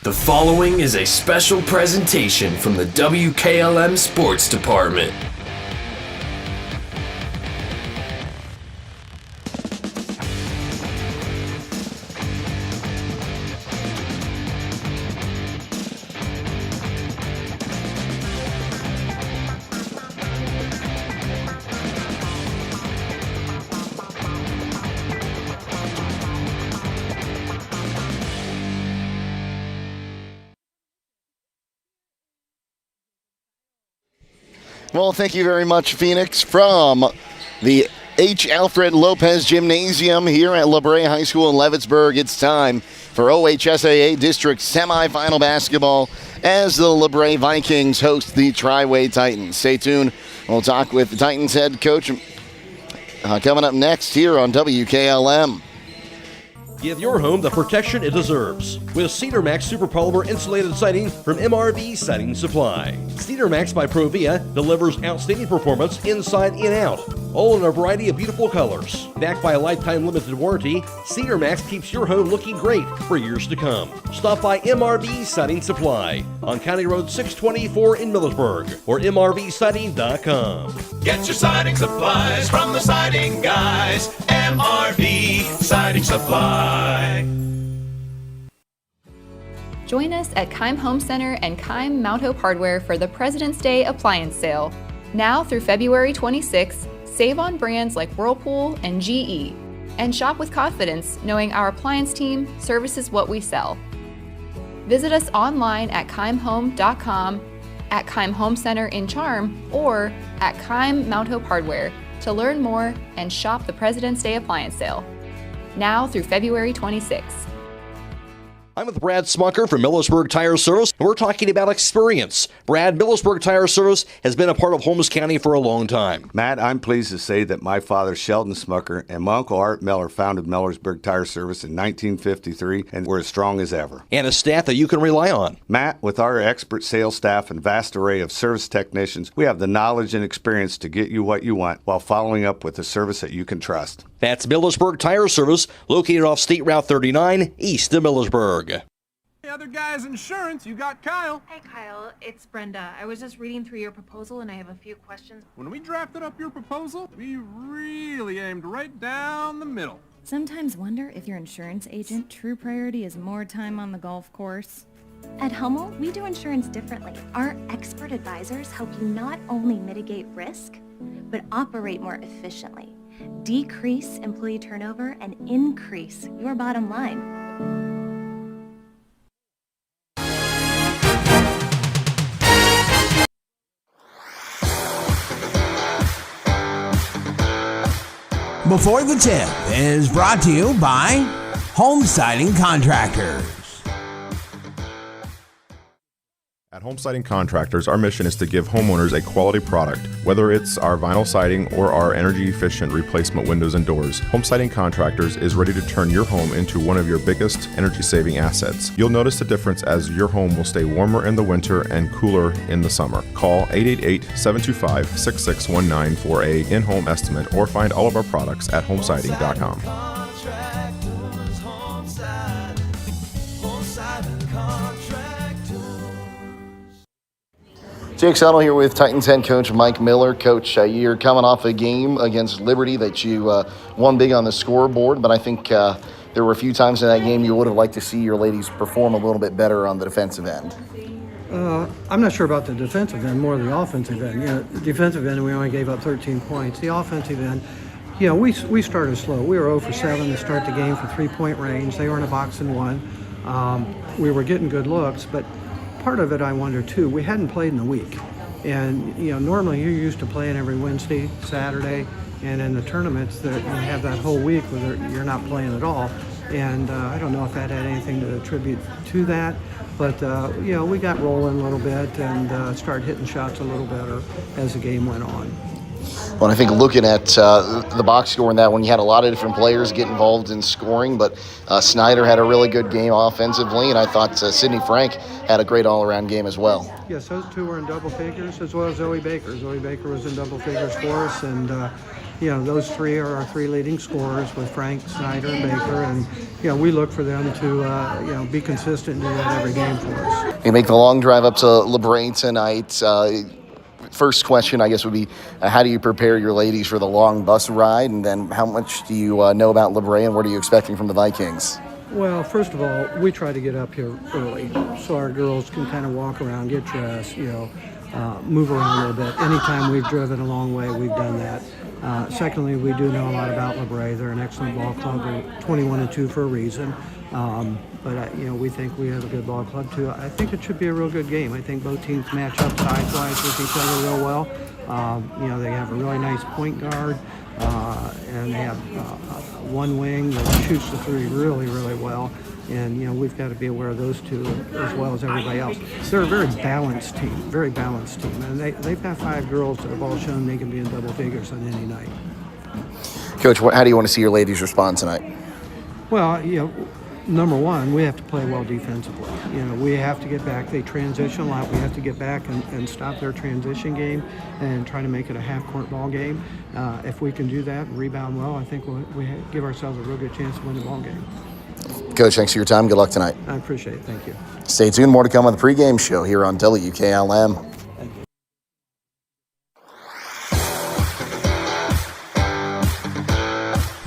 The following is a special presentation from the WKLM Sports Department. Well, thank you very much, Phoenix, from the H. Alfred Lopez Gymnasium here at LaBrae High School in Leavittsburg. It's time for OHSAA District Semifinal Basketball as the LaBrae Vikings host the Triway Titans. Stay tuned. We'll talk with the Titans head coach coming up next here on WKLM. Give your home the protection it deserves with Cedar Max Super Polymer Insulated Siding from MRV Siding Supply. Cedar Max by Provia delivers outstanding performance inside and out, all in a variety of beautiful colors. Backed by a lifetime limited warranty, Cedar Max keeps your home looking great for years to come. Stop by MRV Siding Supply on County Road 624 in Millersburg or MRVsiding.com. Get your siding supplies from the siding guys. MRV Siding Supply. Join us at Keim Home Center and Keim Mount Hope Hardware for the President's Day Appliance Sale. Now through February 26th, save on brands like Whirlpool and GE. And shop with confidence knowing our appliance team services what we sell. Visit us online at keimhome.com, at Keim Home Center in Charm, or at Keim Mount Hope Hardware to learn more and shop the President's Day Appliance Sale. Now through February 26th. I'm with Brad Smucker from Millersburg Tire Service, and we're talking about experience. Brad, Millersburg Tire Service has been a part of Holmes County for a long time. Matt, I'm pleased to say that my father, Sheldon Smucker, and my uncle, Art Miller, founded Millersburg Tire Service in 1953, and we're as strong as ever. And a staff that you can rely on. Matt, with our expert sales staff and vast array of service technicians, we have the knowledge and experience to get you what you want while following up with a service that you can trust. That's Millersburg Tire Service, located off State Route 39, east of Millersburg. Hey, other guys' insurance, you got Kyle. Hey, Kyle, it's Brenda. I was just reading through your proposal and I have a few questions. When we drafted up your proposal, we really aimed right down the middle. Sometimes wonder if your insurance agent true priority is more time on the golf course. At Hummel, we do insurance differently. Our expert advisors help you not only mitigate risk, but operate more efficiently, decrease employee turnover, and increase your bottom line. Before the Tip is brought to you by Home Siding Contractors. At Home Siding Contractors, our mission is to give homeowners a quality product, whether it's our vinyl siding or our energy-efficient replacement windows and doors. Home Siding Contractors is ready to turn your home into one of your biggest energy-saving assets. You'll notice the difference as your home will stay warmer in the winter and cooler in the summer. Call 888-725-6619 for a in-home estimate or find all of our products at homesiding.com. Jake Settle here with Titans head coach Mike Miller. Coach, you're coming off a game against Liberty that you won big on the scoreboard, but I think there were a few times in that game you would have liked to see your ladies perform a little bit better on the defensive end. I'm not sure about the defensive end, more the offensive end. The defensive end, we only gave up 13 points. The offensive end, we started slow. We were 0 for 7 to start the game for three-point range. They were in a box and one. We were getting good looks, but part of it, I wonder, too, we hadn't played in a week. And, normally you're used to playing every Wednesday, Saturday, and in the tournaments that you have that whole week where you're not playing at all. And I don't know if that had anything to attribute to that, but, we got rolling a little bit and started hitting shots a little better as the game went on. Well, I think looking at the box score in that one, you had a lot of different players get involved in scoring, but Snyder had a really good game offensively, and I thought Sydney Frank had a great all-around game as well. Yes, those two were in double figures, as well as Zoe Baker. Zoe Baker was in double figures for us, and those three are our three leading scorers with Frank, Snyder, and Baker, and we look for them to be consistent and do that every game for us. You make the long drive up to LaBrae tonight. First question, I guess, would be how do you prepare your ladies for the long bus ride, and then how much do you know about LaBrae, and what are you expecting from the Vikings? Well, first of all, we try to get up here early so our girls can kind of walk around, get dressed, move around a little bit. Anytime we've driven a long way, we've done that. Secondly, we do know a lot about LaBrae. They're an excellent ball club. They're 21-2 for a reason. But we think we have a good ball club too. I think it should be a real good game. I think both teams match up size-wise with each other real well. They have a really nice point guard, and they have one wing that shoots the three really, really well. And, we've got to be aware of those two as well as everybody else. They're a very balanced team. And they've got 5 girls that have all shown they can be in double figures on any night. Coach, how do you want to see your ladies respond tonight? Well, number one, we have to play well defensively. We have to get back. They transition a lot. We have to get back and stop their transition game and try to make it a half-court ball game. If we can do that and rebound well, I think we give ourselves a real good chance to win the ball game. Coach, thanks for your time. Good luck tonight. I appreciate it. Thank you. Stay tuned. More to come on the pregame show here on WKLM.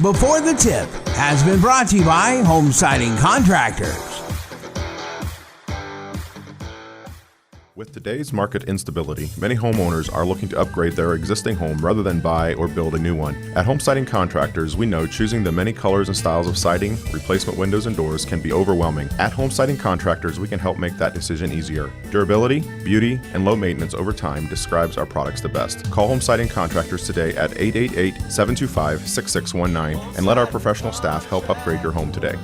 Before the Tip has been brought to you by Home Siding Contractors. With today's market instability, many homeowners are looking to upgrade their existing home rather than buy or build a new one. At Home Siding Contractors, we know choosing the many colors and styles of siding, replacement windows, and doors can be overwhelming. At Home Siding Contractors, we can help make that decision easier. Durability, beauty, and low maintenance over time describes our products the best. Call Home Siding Contractors today at 888-725-6619 and let our professional staff help upgrade your home today.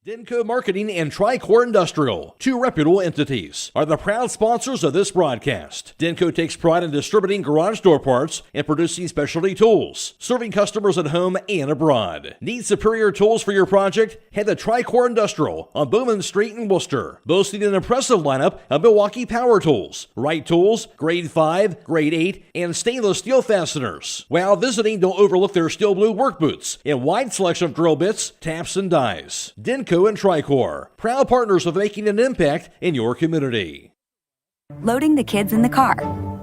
Denko Marketing and Tricor Industrial, 2 reputable entities, are the proud sponsors of this broadcast. Denko takes pride in distributing garage door parts and producing specialty tools, serving customers at home and abroad. Need superior tools for your project? Head to Tricor Industrial on Bowman Street in Worcester, boasting an impressive lineup of Milwaukee power tools, Wright tools, grade 5, grade 8, and stainless steel fasteners. While visiting, don't overlook their steel blue work boots and wide selection of drill bits, taps, and dies. Denko and Tricor, proud partners of making an impact in your community. Loading the kids in the car,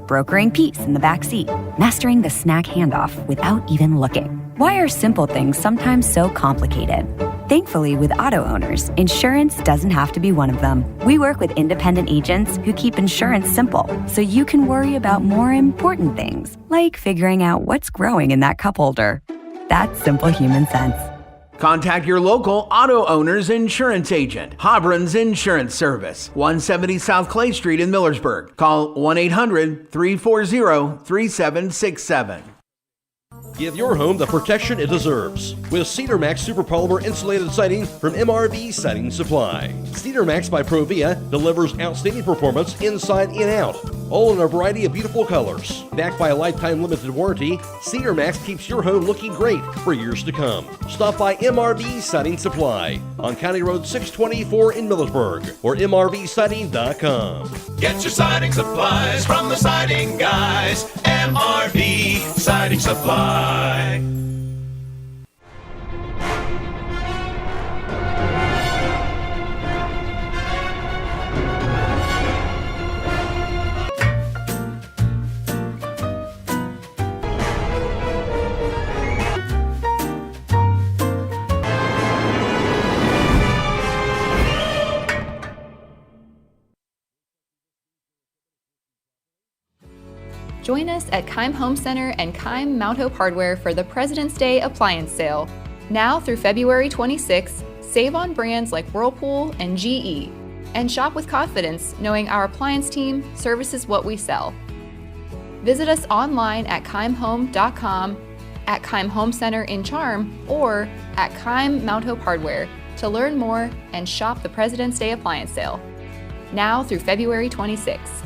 brokering peace in the back seat, mastering the snack handoff without even looking. Why are simple things sometimes so complicated? Thankfully, with auto owners, insurance doesn't have to be one of them. We work with independent agents who keep insurance simple, so you can worry about more important things, like figuring out what's growing in that cup holder. That's simple human sense. Contact your local auto owner's insurance agent. Hobron's Insurance Service, 170 South Clay Street in Millersburg. Call 1-800-340-3767. Give your home the protection it deserves with Cedar Max Super Polymer Insulated Siding from MRV Siding Supply. Cedar Max by Provia delivers outstanding performance inside and out, all in a variety of beautiful colors. Backed by a lifetime limited warranty, Cedar Max keeps your home looking great for years to come. Stop by MRV Siding Supply on County Road 624 in Millersburg or mrvsiding.com. Get your siding supplies from the siding guys. MRV Siding Supply. Join us at Keim Home Center and Keim Mount Hope Hardware for the President's Day appliance sale. Now through February 26th, save on brands like Whirlpool and GE. And shop with confidence, knowing our appliance team services what we sell. Visit us online at keimhome.com, at Keim Home Center in Charm, or at Keim Mount Hope Hardware to learn more and shop the President's Day appliance sale. Now through February 26th.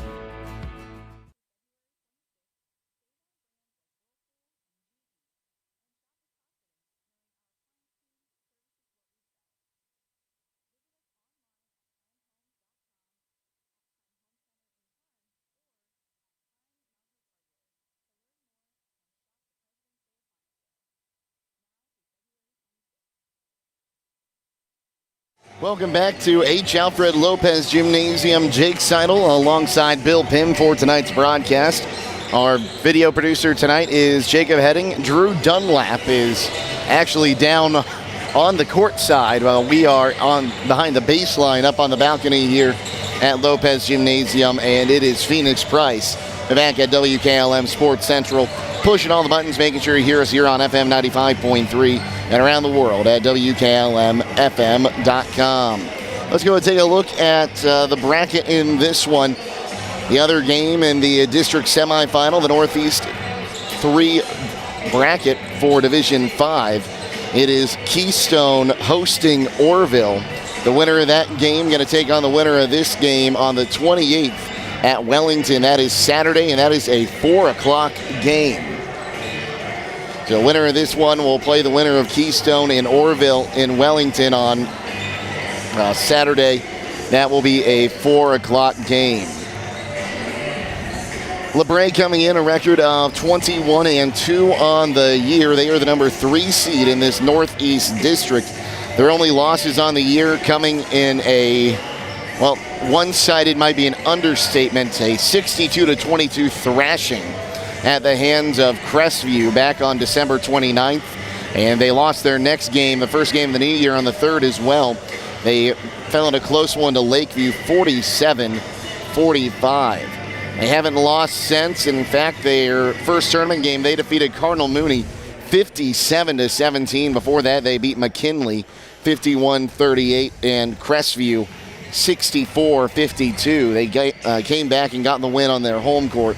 Welcome back to H. Alfred Lopez Gymnasium. Jake Seidel alongside Bill Pim for tonight's broadcast. Our video producer tonight is Jacob Heading. Drew Dunlap is actually down on the court side while we are on behind the baseline up on the balcony here at Lopez Gymnasium, and it is Phoenix Price back at WKLM Sports Central, pushing all the buttons, making sure you hear us here on FM 95.3 and around the world at WKLM-FM.com. Let's go and take a look at the bracket in this one. The other game in the district semifinal, the Northeast 3 bracket for Division 5. It is Keystone hosting Orrville. The winner of that game going to take on the winner of this game on the 28th at Wellington. That is Saturday, and that is a 4 o'clock game. So the winner of this one will play the winner of Keystone and Orrville in Wellington on Saturday. That will be a 4 o'clock game. LaBrae coming in a record of 21-2 on the year. They are the number 3 seed in this Northeast District. Their only losses on the year coming in a, well, one-sided might be an understatement, a 62-22 thrashing at the hands of Crestview back on December 29th. And they lost their next game, the first game of the new year, on the 3rd as well. They fell in a close one to Lakeview, 47-45. They haven't lost since. In fact, their first tournament game, they defeated Cardinal Mooney 57-17. Before that, they beat McKinley 51-38 and Crestview 64-52. They came back and got the win on their home court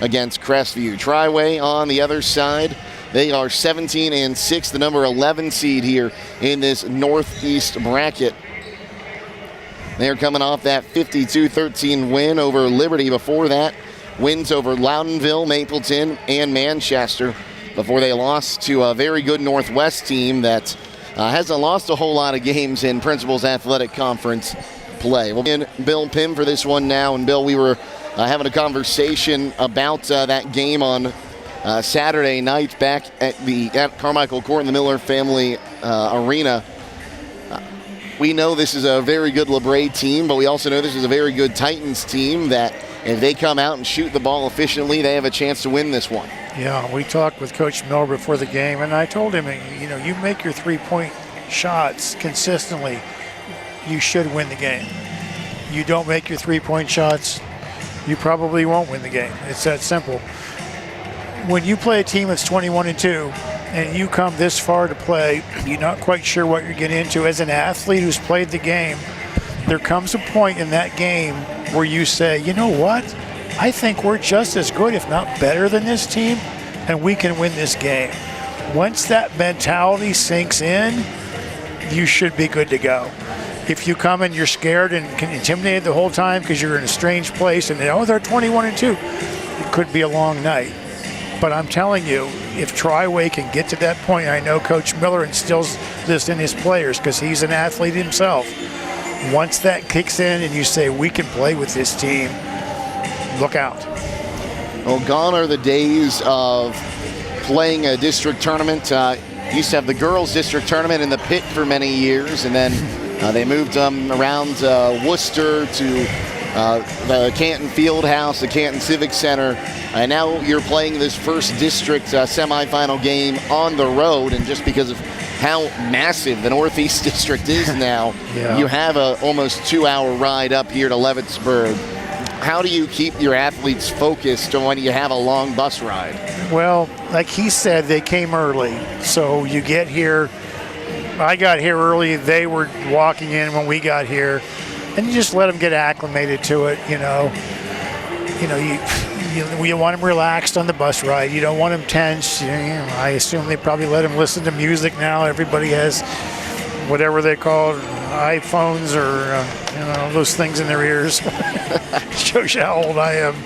against Crestview. Triway on the other side, they are 17-6, the number 11 seed here in this Northeast bracket. They're coming off that 52-13 win over Liberty. Before that, wins over Loudonville, Mapleton, and Manchester before they lost to a very good Northwest team that hasn't lost a whole lot of games in Principal's Athletic Conference play. We'll begin Bill Pim for this one now. And Bill, we were having a conversation about that game on Saturday night back at Carmichael Court in the Miller Family Arena. We know this is a very good LaBrae team, but we also know this is a very good Titans team that if they come out and shoot the ball efficiently, they have a chance to win this one. Yeah, we talked with Coach Miller before the game, and I told him, you know, you make your three-point shots consistently, you should win the game. You don't make your three-point shots, you probably won't win the game. It's that simple. When you play a team that's 21-2, and you come this far to play, you're not quite sure what you're getting into. As an athlete who's played the game, there comes a point in that game where you say, you know what? I think we're just as good, if not better than this team, and we can win this game. Once that mentality sinks in, you should be good to go. If you come and you're scared and intimidated the whole time because you're in a strange place and, oh, they're 21-2, it could be a long night. But I'm telling you, if Triway can get to that point, I know Coach Miller instills this in his players because he's an athlete himself. Once that kicks in and you say, we can play with this team, look out. Well, gone are the days of playing a district tournament. Used to have the girls' district tournament in the pit for many years, and then they moved around Worcester to the Canton Fieldhouse, the Canton Civic Center, and now you're playing this first district semifinal game on the road, and just because of how massive the Northeast District is now, you have a almost 2-hour ride up here to Leavittsburg. How do you keep your athletes focused when you have a long bus ride? Well, like he said, they came early, so you get here. I got here early, they were walking in when we got here. And you just let them get acclimated to it, you know. You want them relaxed on the bus ride. You don't want them tense. I assume they probably let them listen to music now. Everybody has whatever they call iPhones or those things in their ears. Shows you how old I am.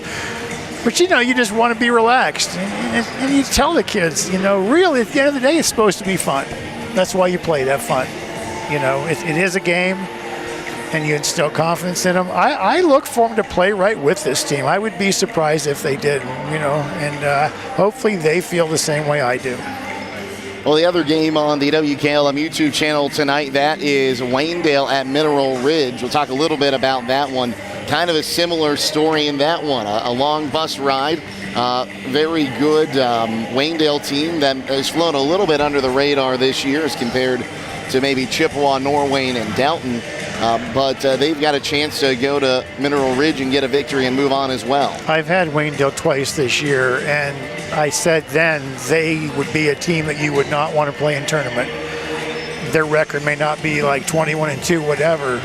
But you just want to be relaxed, and you tell the kids, really at the end of the day, it's supposed to be fun. That's why you play, that fun. It is a game. And you instill confidence in them. I look for them to play right with this team. I would be surprised if they didn't, and hopefully they feel the same way I do. Well, the other game on the WKLM YouTube channel tonight, that is Waynedale at Mineral Ridge. We'll talk a little bit about that one. Kind of a similar story in that one. A long bus ride. Very good Waynedale team that has flown a little bit under the radar this year as compared to maybe Chippewa, Norwayne, and Dalton. But they've got a chance to go to Mineral Ridge and get a victory and move on as well. I've had Waynedale twice this year, and I said then they would be a team that you would not want to play in tournament. Their record may not be like 21-2, whatever,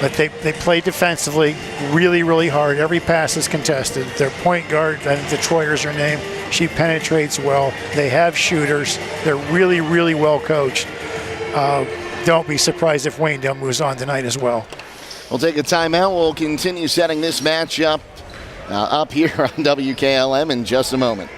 but they play defensively really, really hard. Every pass is contested. Their point guard, I think Troyer's her name, she penetrates well. They have shooters. They're really, really well coached. Don't be surprised if Waynedale moves on tonight as well. We'll take a timeout. We'll continue setting this match up here on WKLM in just a moment.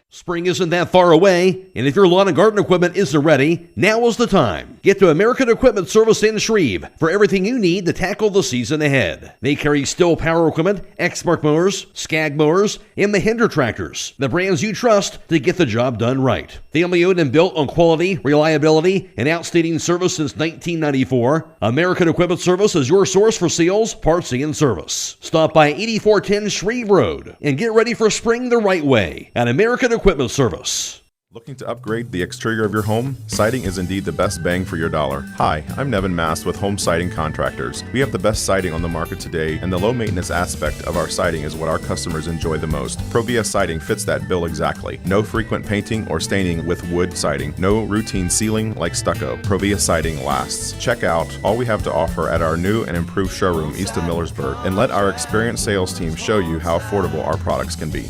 Spring isn't that far away, and if your lawn and garden equipment isn't ready, now is the time. Get to American Equipment Service in Shreve for everything you need to tackle the season ahead. They carry Still power equipment, Exmark mowers, Skag mowers, and Mahindra tractors, the brands you trust to get the job done right. Family owned and built on quality, reliability, and outstanding service since 1994, American Equipment Service is your source for sales, parts, and service. Stop by 8410 Shreve Road and get ready for spring the right way at American Equipment Service. Looking to upgrade the exterior of your home? Siding is indeed the best bang for your dollar. Hi, I'm Nevin Mast with Home Siding Contractors. We have the best siding on the market today, and the low maintenance aspect of our siding is what our customers enjoy the most. Provia Siding fits that bill exactly. No frequent painting or staining with wood siding. No routine sealing like stucco. Provia Siding lasts. Check out all we have to offer at our new and improved showroom east of Millersburg, and let our experienced sales team show you how affordable our products can be.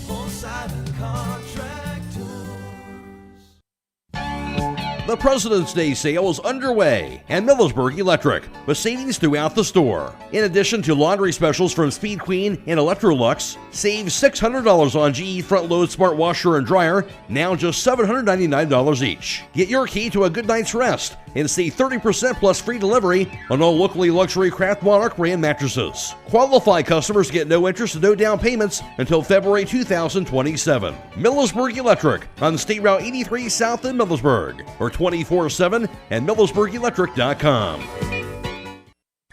The President's Day sale is underway at Millersburg Electric with savings throughout the store. In addition to laundry specials from Speed Queen and Electrolux, save $600 on GE front load smart washer and dryer, now just $799 each. Get your key to a good night's rest and save 30% plus free delivery on all locally luxury Craft Monarch brand mattresses. Qualified customers get no interest and no down payments until February 2027. Millersburg Electric on State Route 83 South in Millersburg, or 24/7 at millersburgelectric.com.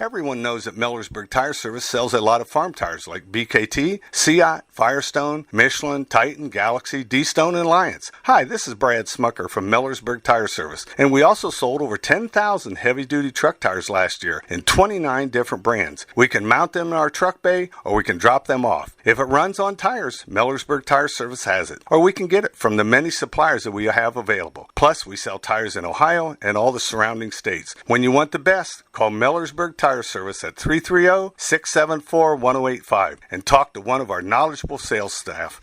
Everyone knows that Millersburg Tire Service sells a lot of farm tires like BKT, Seat, Firestone, Michelin, Titan, Galaxy, D-Stone, and Alliance. Hi, this is Brad Smucker from Millersburg Tire Service, and we also sold over 10,000 heavy-duty truck tires last year in 29 different brands. We can mount them in our truck bay, or we can drop them off. If it runs on tires, Millersburg Tire Service has it, or we can get it from the many suppliers that we have available. Plus, we sell tires in Ohio and all the surrounding states. When you want the best, call Millersburg Tire Service at 330-674-1085 and talk to one of our knowledgeable sales staff.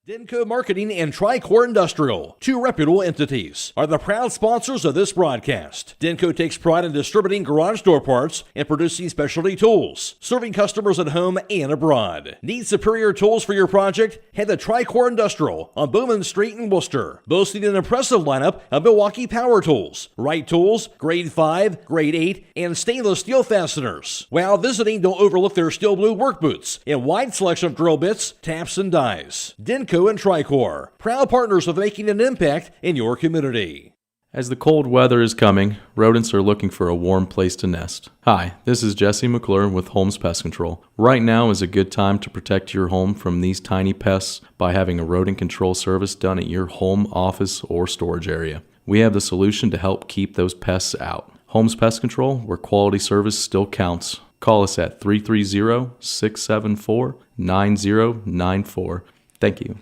Denko Marketing and Tricor Industrial, two reputable entities, are the proud sponsors of this broadcast. Denko takes pride in distributing garage door parts and producing specialty tools, serving customers at home and abroad. Need superior tools for your project? Head to Tricor Industrial on Bowman Street in Worcester, boasting an impressive lineup of Milwaukee power tools, Wright tools, grade 5, grade 8, and stainless steel fasteners. While visiting, don't overlook their steel blue work boots and wide selection of drill bits, taps, and dies. Denko and Tricor, proud partners of making an impact in your community. As the cold weather is coming, rodents are looking for a warm place to nest. Hi, this is Jesse McClure with Holmes Pest Control. Right now is a good time to protect your home from these tiny pests by having a rodent control service done at your home, office, or storage area. We have the solution to help keep those pests out. Holmes Pest Control, where quality service still counts. Call us at 330-674-9094. Thank you.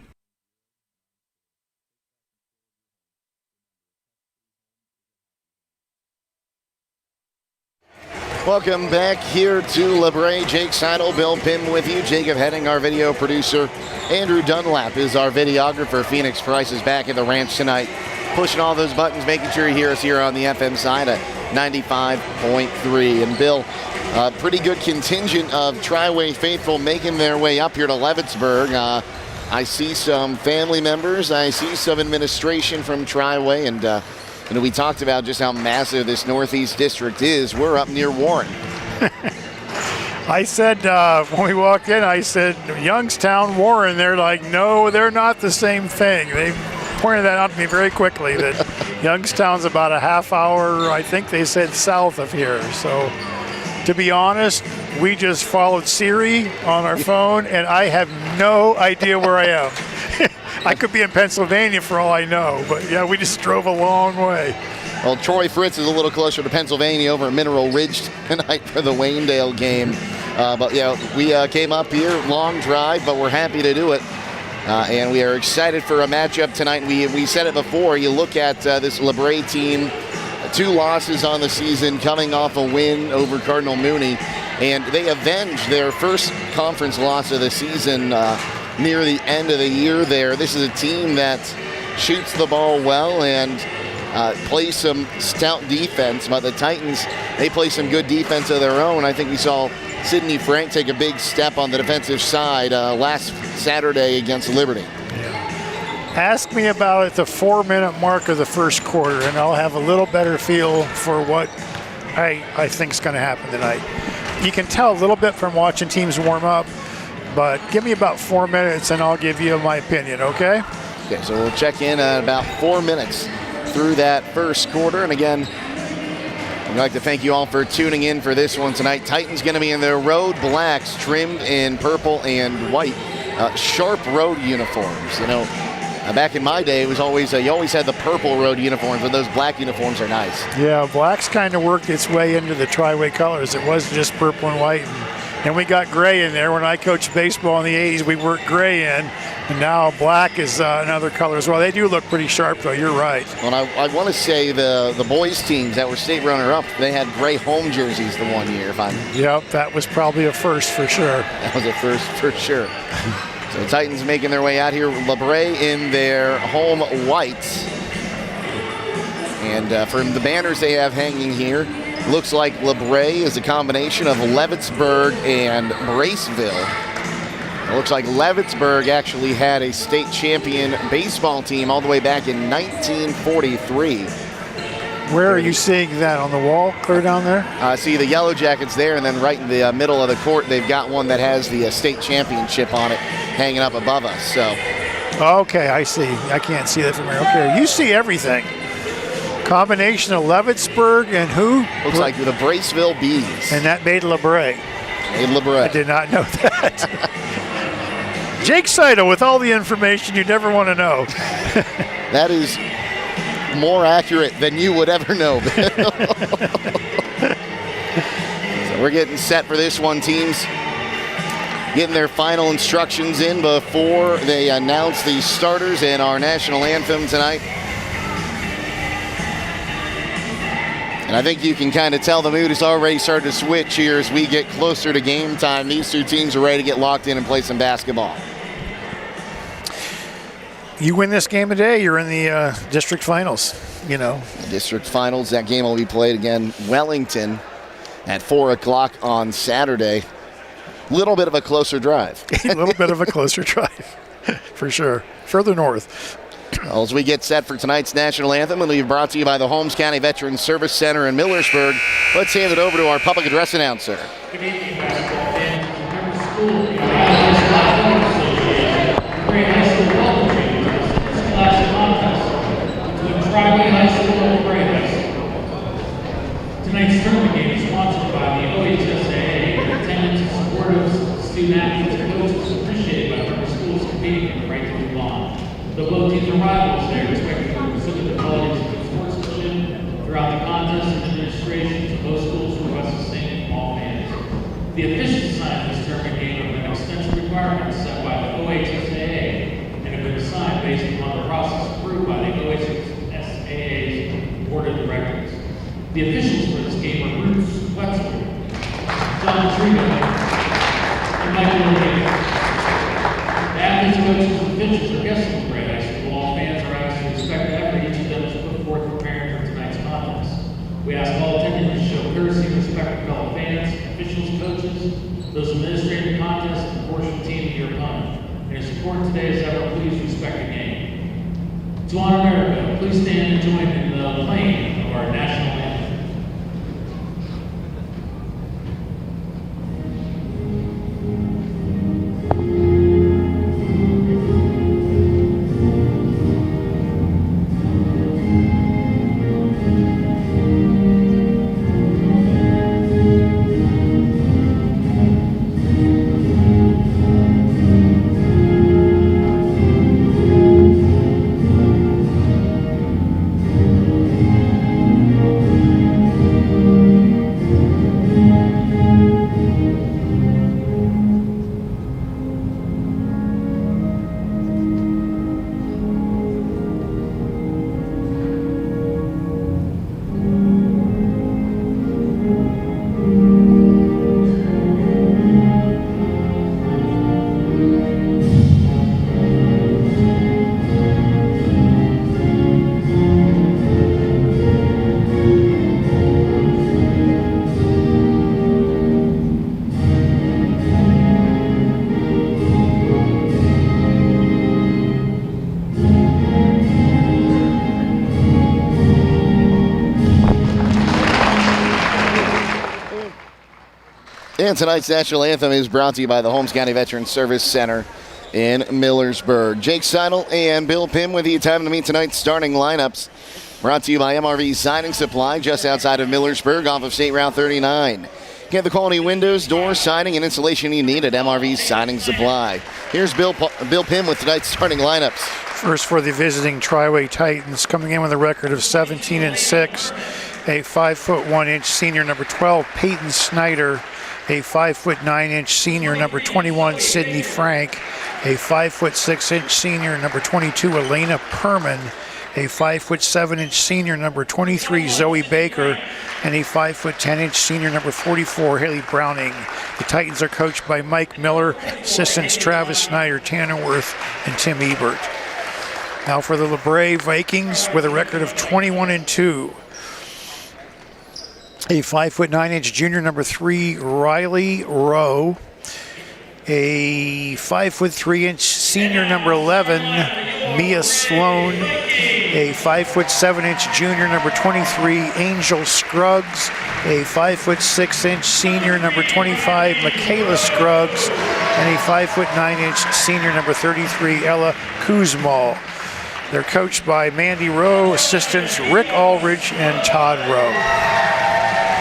Welcome back here to LaBrae. Jake Seidel, Bill Pim with you. Jacob Heading, our video producer. Andrew Dunlap is our videographer. Phoenix Price is back at the ranch tonight, pushing all those buttons, making sure you hear us here on the FM side at 95.3. And Bill, a pretty good contingent of Triway faithful making their way up here to Leavittsburg. I see some family members. I see some administration from Triway. And we talked about just how massive this Northeast District is. We're up near Warren. I said, when we walked in, I said, Youngstown, Warren. They're like, no, they're not the same thing. pointed that out to me very quickly, that Youngstown's about a half hour, I think they said, south of here. So to be honest, we just followed Siri on our phone, and I have no idea where I am. I could be in Pennsylvania for all I know, but yeah, we just drove a long way. Well, Troy Fritz is a little closer to Pennsylvania over at Mineral Ridge tonight for the Waynedale game. But yeah, we came up here, long drive, but we're happy to do it. And we are excited for a matchup tonight. We said it before. You look at this LaBrae team, 2 losses on the season, coming off a win over Cardinal Mooney, and they avenged their first conference loss of the season near the end of the year there. This is a team that shoots the ball well and plays some stout defense, but the Titans, they play some good defense of their own. I think we saw Sidney Frank take a big step on the defensive side last Saturday against Liberty. Ask me about at the 4-minute mark of the first quarter, and I'll have a little better feel for what I think is going to happen tonight. You can tell a little bit from watching teams warm up, but give me about 4 minutes and I'll give you my opinion, okay? Okay, so we'll check in at about 4 minutes through that first quarter. And again, I'd like to thank you all for tuning in for this one tonight. Titans going to be in their road blacks, trimmed in purple and white. Sharp road uniforms. You know, back in my day, it was always you always had the purple road uniforms, but those black uniforms are nice. Yeah, black's kind of worked its way into the Triway colors. It was just purple and white, and we got gray in there. When I coached baseball in the 80s, we worked gray in, and now black is another color as well. They do look pretty sharp, though. You're right. Well, I want to say the boys' teams that were state runner-up, they had gray home jerseys the one year. Yep, that was probably a first for sure. That was a first for sure. So the Titans making their way out here. LaBrae in their home whites. And from the banners they have hanging here, looks like LaBrae is a combination of Levittsburg and Braceville. It looks like Levittsburg actually had a state champion baseball team all the way back in 1943. Where are you seeing that, on the wall, clear down there? See the Yellow Jackets there, and then right in the middle of the court, they've got one that has the state championship on it hanging up above us. So, okay, I see. I can't see that from here. Okay, you see everything. Combination of Levittsburg and who? Looks like the Braceville Bees. And that made LaBrae. Made LaBrae. I did not know that. Jake Seidel with all the information you never want to know. That is more accurate than you would ever know. So we're getting set for this one. Teams getting their final instructions in before they announce the starters and our national anthem tonight. And I think you can kind of tell the mood has already started to switch here as we get closer to game time. These two teams are ready to get locked in and play some basketball. You win this game today, you're in the district finals, you know. The district finals, that game will be played again, Wellington, at 4 o'clock on Saturday. Little bit of a closer drive. A little bit of a closer drive, for sure. Further north. Well, as we get set for tonight's national anthem, it'll be brought to you by the Holmes County Veterans Service Center in Millersburg. Let's hand it over to our public address announcer. Good evening, basketball fans. School, Claxon contest between Triway High School and LaBrae High School. Tonight's tournament game is sponsored by the OHSAA. Attendance and support of student athletes and coaches is appreciated by member schools competing for the right to move on. Though both teams are rivals, they are expected to exhibit the qualities of good sportsmanship throughout the contest, and administrations of both schools request the same from all fans. The officials assigned this tournament game have been extensive requirements set by the OHSAA and have been assigned based upon the process approved by the OHSAA's Board of Directors. The officials for this game are Bruce Wetzel, John Triway, and Michael LaBrae. The athletes, coaches, and pitchers are guests of LaBrae High School. All fans are asked to respect the effort each of them has put forth preparing for tonight's contest. We ask all attendees to show courtesy and respect for fellow fans, officials, coaches, those administrating the contest, and the portion team of your opponent. And in support today as ever, please respect the game. To honor America, please stand and join in the playing of our national anthem. And tonight's national anthem is brought to you by the Holmes County Veterans Service Center in Millersburg. Jake Seidel and Bill Pim with you. Time to meet tonight's starting lineups. Brought to you by MRV Siding Supply, just outside of Millersburg, off of State Route 39. Get the quality windows, doors, siding, and insulation you need at MRV Siding Supply. Here's Bill Pim with tonight's starting lineups. First for the visiting Triway Titans, coming in with a record of 17-6, a 5'1" senior number 12, Peyton Snyder, a 5'9" senior number 21, Sydney Frank, a 5'6" senior number 22, Elena Perman, a 5'7" senior number 23, Zoe Baker, and a 5'10" senior number 44, Haley Browning. The Titans are coached by Mike Miller, assistants Travis Snyder, Tanner Worth, and Tim Ebert. Now for the LaBrae Vikings with a record of 21-2. A 5'9" junior number 3, Riley Rowe. A 5'3" senior number 11, Mia Sloan. A 5'7" junior number 23, Angel Scruggs. A 5'6" senior number 25, Michaela Scruggs. And a 5'9" senior number 33, Ella Kuzmal. They're coached by Mandy Rowe, assistants Rick Aldridge and Todd Rowe.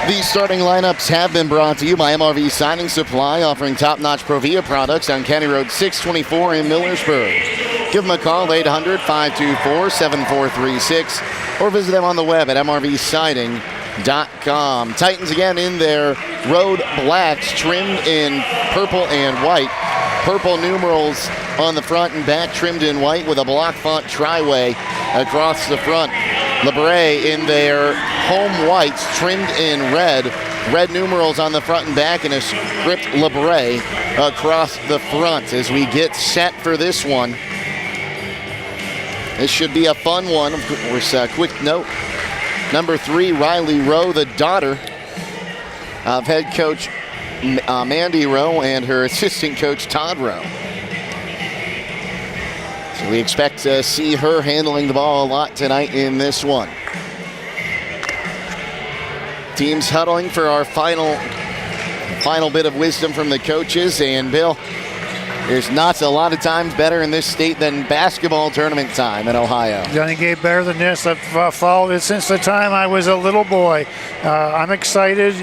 These starting lineups have been brought to you by MRV Siding Supply, offering top-notch Provia products on County Road 624 in Millersburg. Give them a call, 800-524-7436, or visit them on the web at mrvsiding.com. Titans again in their road blacks, trimmed in purple and white. Purple numerals on the front and back, trimmed in white with a block font Triway across the front. LaBrae in their home whites, trimmed in red. Red numerals on the front and back and a script LaBrae across the front as we get set for this one. This should be a fun one. Of course, quick note. Number 3, Riley Rowe, the daughter of head coach Mandy Rowe and her assistant coach Todd Rowe. So we expect to see her handling the ball a lot tonight in this one. Teams huddling for our final bit of wisdom from the coaches. And Bill, there's not a lot of times better in this state than basketball tournament time in Ohio. Gonna get better than this. I've followed it since the time I was a little boy. I'm excited,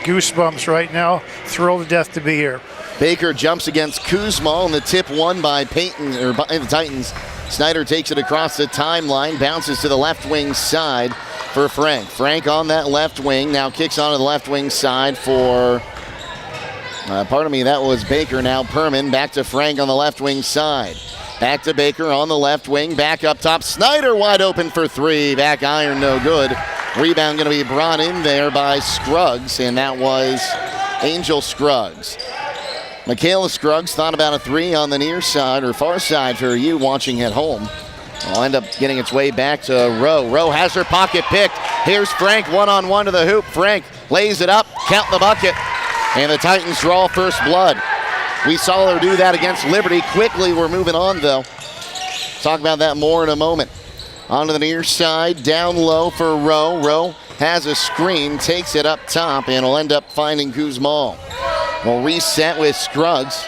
goosebumps right now. Thrilled to death to be here. Baker jumps against Kuzma, and the tip won by the Titans. Snyder takes it across the timeline, bounces to the left wing side for Frank. Frank on that left wing, now kicks onto the left wing side for, that was Baker, now Perman. Back to Frank on the left wing side. Back to Baker on the left wing, back up top. Snyder wide open for 3, back iron, no good. Rebound going to be brought in there by Scruggs, and that was Angel Scruggs. Michaela Scruggs thought about a 3 on the near side or far side for you watching at home. Will end up getting its way back to Rowe. Rowe has her pocket picked. Here's Frank one-on-one to the hoop. Frank lays it up, count the bucket, and the Titans draw first blood. We saw her do that against Liberty. Quickly, we're moving on, though. Talk about that more in a moment. Onto the near side, down low for Rowe. Rowe has a screen, takes it up top, and will end up finding Kuzmal. We'll reset with Scruggs.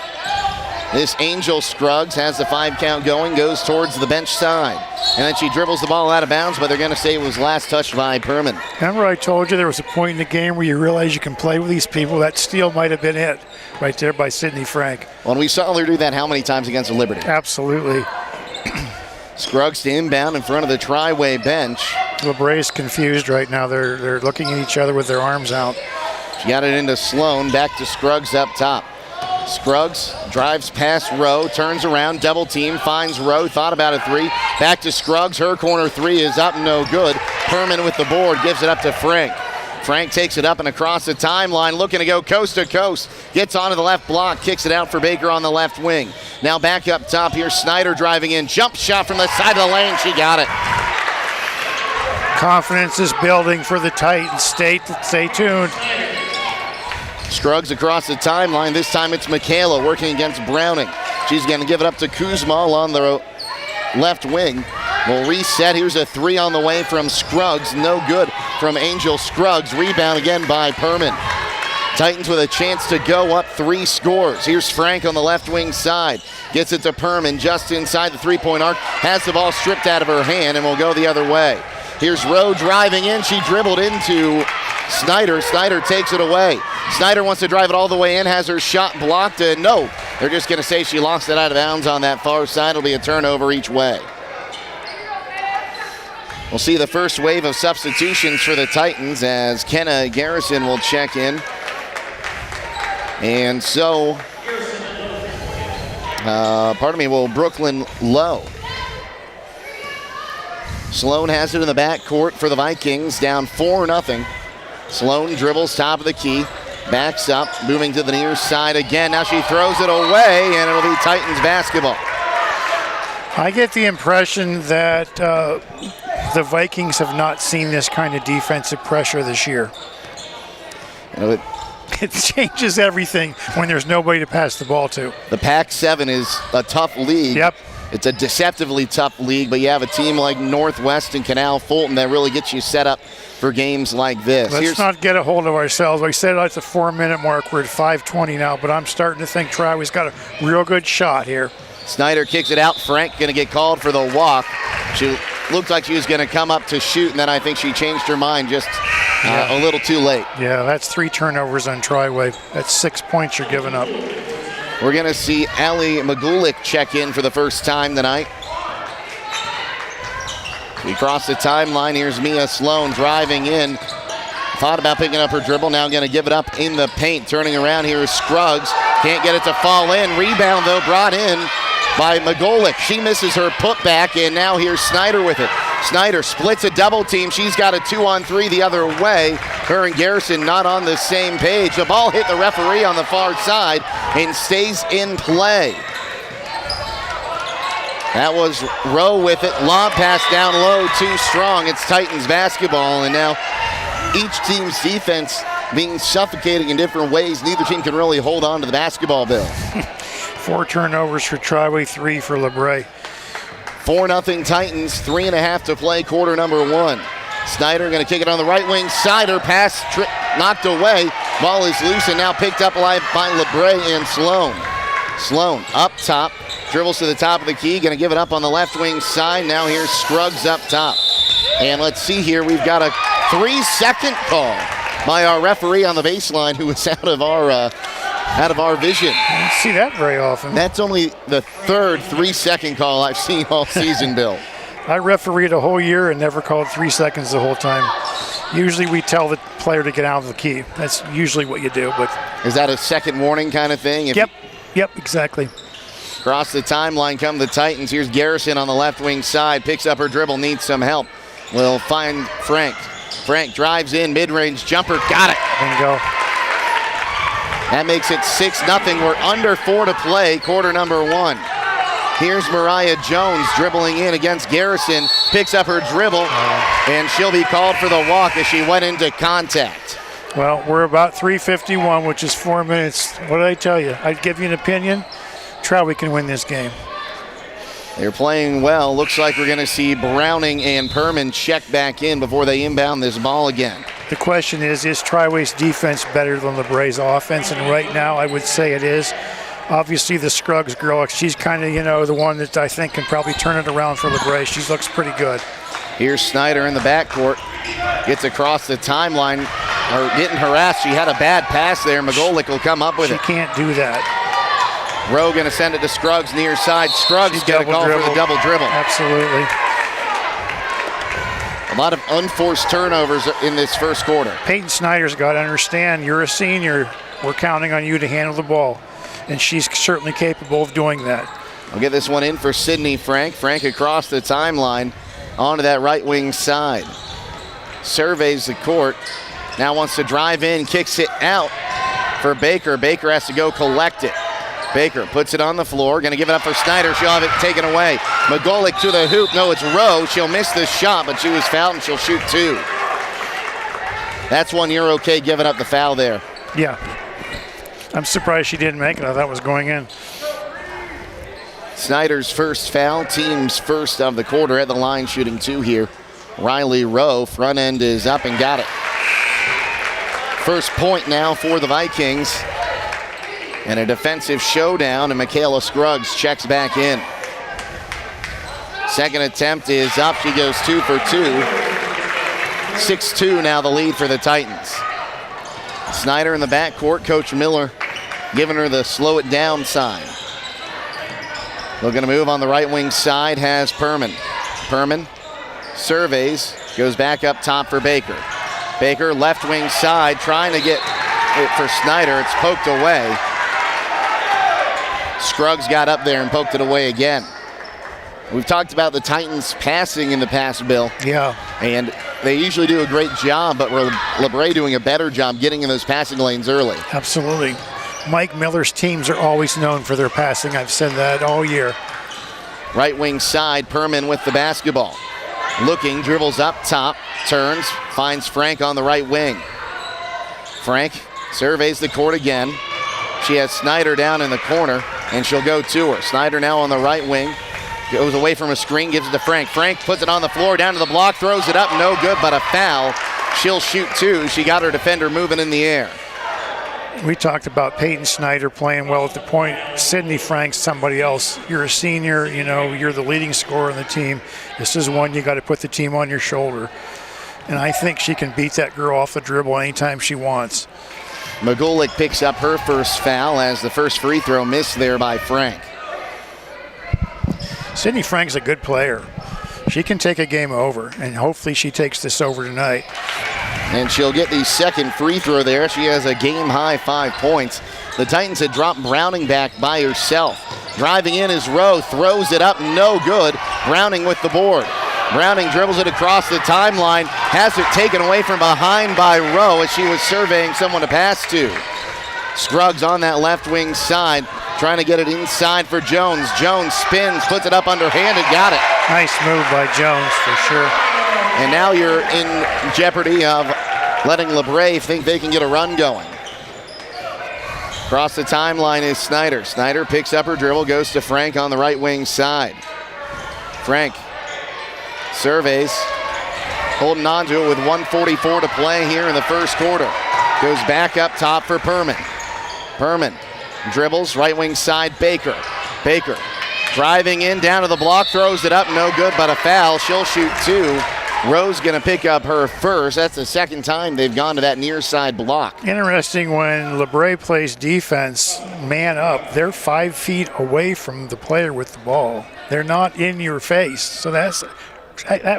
This Angel Scruggs has the 5 count going, goes towards the bench side. And then she dribbles the ball out of bounds, but they're going to say it was last touched by Perman. Remember I told you there was a point in the game where you realize you can play with these people? That steal might have been it right there by Sydney Frank. Well, we saw her do that how many times against Liberty? Absolutely. Scruggs to inbound in front of the Triway bench. LaBrae's confused right now. They're looking at each other with their arms out. She got it into Sloan, back to Scruggs up top. Scruggs drives past Rowe, turns around, double team, finds Rowe, thought about a 3. Back to Scruggs, her corner 3 is up, no good. Perman with the board, gives it up to Frank. Frank takes it up and across the timeline, looking to go coast to coast. Gets onto the left block, kicks it out for Baker on the left wing. Now back up top here, Snyder driving in, jump shot from the side of the lane, she got it. Confidence is building for the Titans. Stay tuned. Scruggs across the timeline. This time it's Michaela working against Browning. She's going to give it up to Kuzma on the left wing. We'll reset. Here's a 3 on the way from Scruggs. No good from Angel Scruggs. Rebound again by Perman. Titans with a chance to go up 3 scores. Here's Frank on the left wing side. Gets it to Perman just inside the three-point arc. Has the ball stripped out of her hand and will go the other way. Here's Rowe driving in. She dribbled into Snyder. Snyder takes it away. Snyder wants to drive it all the way in, has her shot blocked, and no. They're just going to say she lost it out of bounds on that far side. It'll be a turnover each way. We'll see the first wave of substitutions for the Titans as Kenna Garrison will check in. And so, Brooklyn Lowe. Sloan has it in the backcourt for the Vikings, down 4-0. Sloan dribbles top of the key, backs up, moving to the near side again. Now she throws it away, and it'll be Titans basketball. I get the impression that the Vikings have not seen this kind of defensive pressure this year. It changes everything when there's nobody to pass the ball to. The Pac-7 is a tough league. Yep. It's a deceptively tough league, but you have a team like Northwest and Canal Fulton that really gets you set up for games like this. Let's not get a hold of ourselves. Like I said, it's a 4-minute mark. We're at 5:20 now, but I'm starting to think Triway's got a real good shot here. Snyder kicks it out. Frank going to get called for the walk. She looked like she was going to come up to shoot, and then I think she changed her mind just a little too late. Yeah, that's 3 turnovers on Triway. That's 6 points you're giving up. We're going to see Allie Magulik check in for the first time tonight. We cross the timeline. Here's Mia Sloan driving in. Thought about picking up her dribble. Now going to give it up in the paint. Turning around here is Scruggs. Can't get it to fall in. Rebound, though, brought in by Magulik. She misses her putback, and now here's Snyder with it. Snyder splits a double team. She's got a 2-on-3 the other way. Her and Garrison not on the same page. The ball hit the referee on the far side and stays in play. That was Rowe with it. Lob pass down low, too strong. It's Titans basketball, and now each team's defense being suffocating in different ways. Neither team can really hold on to the basketball, Bill. 4 turnovers for Triway, 3 for LaBrae. 4-0 Titans, 3.5 to play, quarter number 1. Snyder going to kick it on the right wing side. Her pass knocked away. Ball is loose and now picked up by LaBrae and Sloan. Sloan up top, dribbles to the top of the key, going to give it up on the left wing side. Now here's Scruggs up top. And let's see here, we've got a 3-second call by our referee on the baseline who was out of our vision. I don't see that very often. That's only the third 3-second call I've seen all season, Bill. I refereed a whole year and never called 3 seconds the whole time. Usually we tell the player to get out of the key. That's usually what you do. But is that a second warning kind of thing? Yep, exactly. Across the timeline come the Titans. Here's Garrison on the left wing side. Picks up her dribble, needs some help. Will find Frank. Frank drives in, mid-range jumper, got it. Bingo. That makes it 6-0. We're under 4 to play, quarter number 1. Here's Mariah Jones dribbling in against Garrison, picks up her dribble, and she'll be called for the walk as she went into contact. Well, we're about 3:51, which is 4 minutes. What did I tell you? I'd give you an opinion. Triway can win this game. They're playing well. Looks like we're going to see Browning and Perman check back in before they inbound this ball again. The question is Triway's defense better than LaBrae's offense? And right now, I would say it is. Obviously, the Scruggs girl, she's kind of, the one that I think can probably turn it around for LaBrae. She looks pretty good. Here's Snyder in the backcourt. Gets across the timeline, or getting harassed. She had a bad pass there. Magolik will come up with it. She can't do that. Rowe going to send it to Scruggs near side. Scruggs going to call for the double dribble. Absolutely. A lot of unforced turnovers in this first quarter. Peyton Snyder's got to understand, you're a senior. We're counting on you to handle the ball. And she's certainly capable of doing that. We'll get this one in for Sydney Frank. Frank across the timeline onto that right wing side. Surveys the court. Now wants to drive in, kicks it out for Baker. Baker has to go collect it. Baker puts it on the floor, going to give it up for Snyder. She'll have it taken away. Magolik to the hoop. No, it's Rowe. She'll miss the shot, but she was fouled and she'll shoot 2. That's one you're okay giving up the foul there. Yeah. I'm surprised she didn't make it. I thought it was going in. Snyder's first foul, team's first of the quarter at the line, shooting 2 here. Riley Rowe, front end is up and got it. First point now for the Vikings. And a defensive showdown, and Michaela Scruggs checks back in. Second attempt is up. She goes 2 for 2. 6-2 now the lead for the Titans. Snyder in the backcourt. Coach Miller giving her the slow it down sign. Looking to move on the right wing side has Perman. Perman surveys, goes back up top for Baker. Baker left wing side trying to get it for Snyder. It's poked away. Scruggs got up there and poked it away again. We've talked about the Titans passing in the past, Bill. Yeah. And they usually do a great job, but LaBrae doing a better job getting in those passing lanes early. Absolutely. Mike Miller's teams are always known for their passing. I've said that all year. Right wing side, Perman with the basketball. Looking, dribbles up top, turns, finds Frank on the right wing. Frank surveys the court again. She has Snyder down in the corner, and she'll go to her. Snyder now on the right wing. Goes away from a screen, gives it to Frank. Frank puts it on the floor, down to the block, throws it up, no good, but a foul. She'll shoot 2. She got her defender moving in the air. We talked about Peyton Snyder playing well at the point. Sydney Frank's somebody else. You're a senior, you know, you're the leading scorer on the team. This is one you got to put the team on your shoulder. And I think she can beat that girl off the dribble anytime she wants. Magulik picks up her first foul as the first free throw missed there by Frank. Sydney Frank's a good player. She can take a game over, and hopefully she takes this over tonight. And she'll get the second free throw there. She has a game-high 5 points. The Titans had dropped Browning back by herself. Driving in is Rowe, throws it up, no good. Browning with the board. Browning dribbles it across the timeline, has it taken away from behind by Rowe as she was surveying someone to pass to. Scruggs on that left wing side, trying to get it inside for Jones. Jones spins, puts it up underhanded, got it. Nice move by Jones for sure. And now you're in jeopardy of letting LaBrae think they can get a run going. Across the timeline is Snyder. Snyder picks up her dribble, goes to Frank on the right wing side. Frank surveys, holding on to it with 1:44 to play here in the first quarter. Goes back up top for Perman. Perman dribbles, right wing side, Baker. Baker driving in, down to the block, throws it up, no good, but a foul. She'll shoot 2. Rowe's going to pick up her first. That's the second time they've gone to that near side block. Interesting, when LaBrae plays defense, man up, they're 5 feet away from the player with the ball. They're not in your face, so that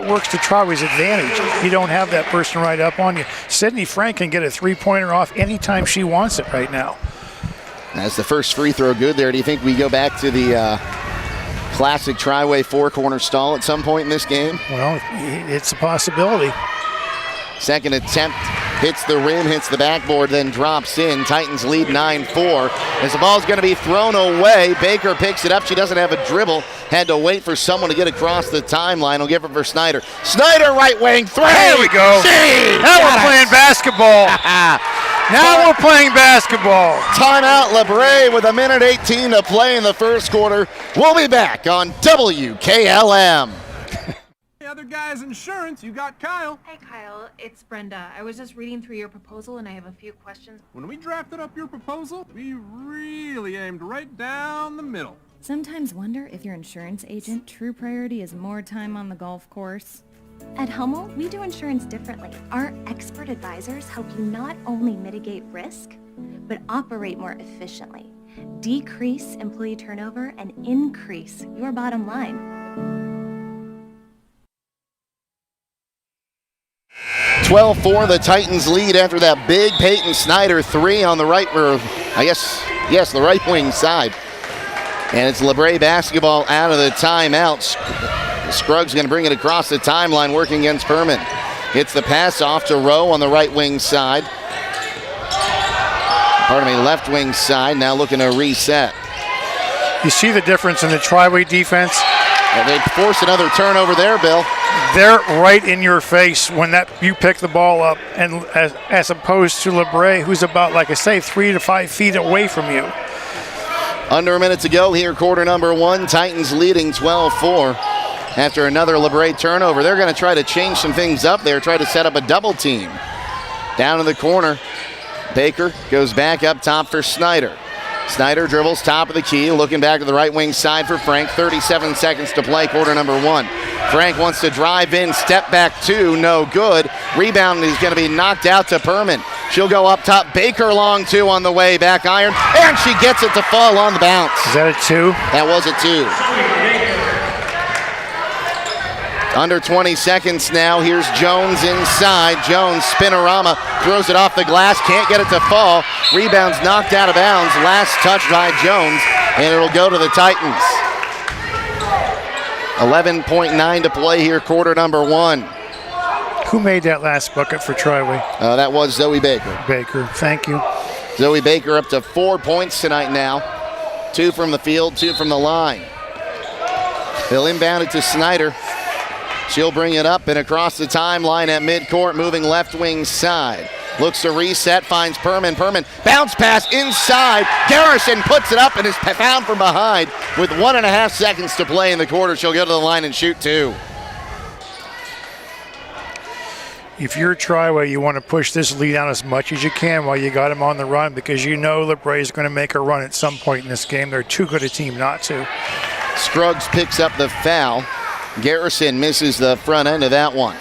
works to Triway's advantage. You don't have that person right up on you. Sydney Frank can get a three-pointer off anytime she wants it right now. That's the first free throw good there. Do you think we go back to the classic Triway four-corner stall at some point in this game? Well, it's a possibility. Second attempt hits the rim, hits the backboard, then drops in. Titans lead 9-4. As the ball's going to be thrown away, Baker picks it up. She doesn't have a dribble. Had to wait for someone to get across the timeline. Will give it for Snyder. Snyder, right wing, 3. There we go. Now we're playing basketball. Now we're playing basketball. Timeout, LaBrae with 1:18 to play in the first quarter. We'll be back on WKLM. The other guy's insurance, you got Kyle. Hey Kyle, it's Brenda. I was just reading through your proposal and I have a few questions. When we drafted up your proposal, we really aimed right down the middle. Sometimes wonder if your insurance agent true priority is more time on the golf course. At Hummel, we do insurance differently. Our expert advisors help you not only mitigate risk, but operate more efficiently, decrease employee turnover, and increase your bottom line. 12-4, the Titans lead after that big Peyton Snyder 3 on the right, or the right wing side. And it's LaBrae basketball out of the timeouts. Scruggs going to bring it across the timeline, working against Perman. Hits the pass off to Rowe on the right wing side. Left wing side, now looking to reset. You see the difference in the Triway defense? And they force another turnover there, Bill. They're right in your face when you pick the ball up, and as opposed to LaBrae, who's about, like I say, 3 to 5 feet away from you. Under a minute to go here, quarter number 1. Titans leading 12-4 after another LaBrae turnover. They're going to try to change some things up there, try to set up a double team. Down in the corner, Baker goes back up top for Snyder. Snyder dribbles top of the key, looking back to the right wing side for Frank. 37 seconds to play, quarter number 1. Frank wants to drive in, step back 2, no good. Rebound is going to be knocked out to Perman. She'll go up top. Baker long 2 on the way, back iron, and she gets it to fall on the bounce. Is that a 2? That was a 2. Under 20 seconds now. Here's Jones inside. Jones, spinorama, throws it off the glass, can't get it to fall. Rebound's knocked out of bounds. Last touch by Jones, and it'll go to the Titans. 11.9 to play here, quarter number 1. Who made that last bucket for Triway? That was Zoe Baker. Baker, thank you. Zoe Baker up to 4 points tonight now. 2 from the field, 2 from the line. They'll inbound it to Snyder. She'll bring it up and across the timeline at midcourt, moving left wing side. Looks to reset, finds Perman. Perman, bounce pass inside. Garrison puts it up and is found from behind with 1.5 seconds to play in the quarter. She'll go to the line and shoot 2. If you're Triway, you want to push this lead out as much as you can while you got him on the run, because you know LaBrae is going to make a run at some point in this game. They're too good a team not to. Scruggs picks up the foul. Garrison misses the front end of that one.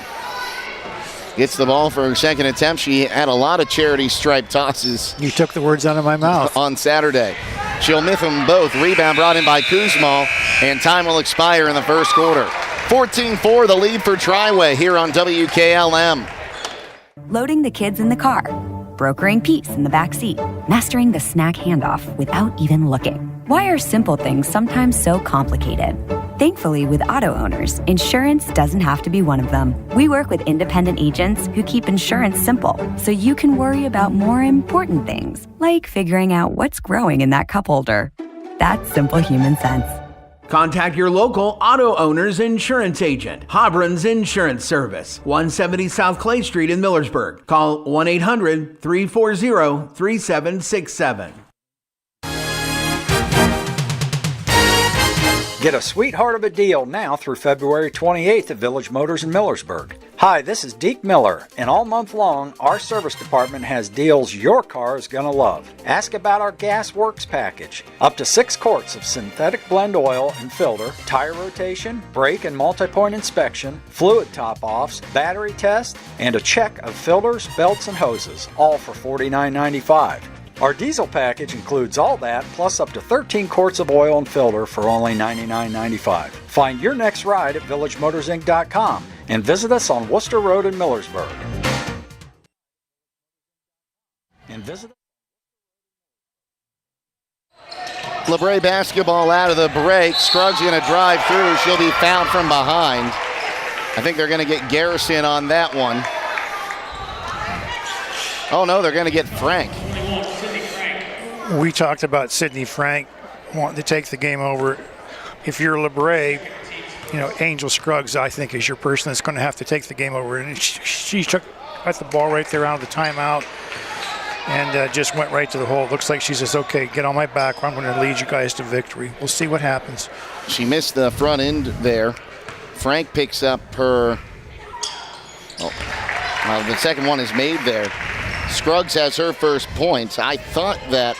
Gets the ball for her second attempt. She had a lot of charity stripe tosses. You took the words out of my mouth. On Saturday. She'll miss them both. Rebound brought in by Kuzma, and time will expire in the first quarter. 14-4 the lead for Triway here on WKLM. Loading the kids in the car, brokering peace in the back seat, mastering the snack handoff without even looking. Why are simple things sometimes so complicated? Thankfully, with auto owners, insurance doesn't have to be one of them. We work with independent agents who keep insurance simple, so you can worry about more important things, like figuring out what's growing in that cup holder. That's simple human sense. Contact your local auto owner's insurance agent. Hobron's Insurance Service, 170 South Clay Street in Millersburg. Call 1-800-340-3767. Get a sweetheart of a deal now through February 28th at Village Motors in Millersburg. Hi, this is Deke Miller, and all month long, our service department has deals your car is going to love. Ask about our Gas Works package. Up to 6 quarts of synthetic blend oil and filter, tire rotation, brake and multi-point inspection, fluid top-offs, battery test, and a check of filters, belts, and hoses, all for $49.95. Our diesel package includes all that, plus up to 13 quarts of oil and filter for only $99.95. Find your next ride at villagemotorsinc.com and visit us on Worcester Road in Millersburg. LaBrae basketball out of the break. Scruggs going to drive through. She'll be fouled from behind. I think they're going to get Garrison on that one. Oh no, they're going to get Frank. We talked about Sydney Frank wanting to take the game over. If you're LaBrae, Angel Scruggs, I think, is your person that's going to have to take the game over. And she got the ball right there out of the timeout and just went right to the hole. Looks like she says, okay, get on my back, or I'm going to lead you guys to victory. We'll see what happens. She missed the front end there. Frank picks up her. The second one is made there. Scruggs has her first points. I thought that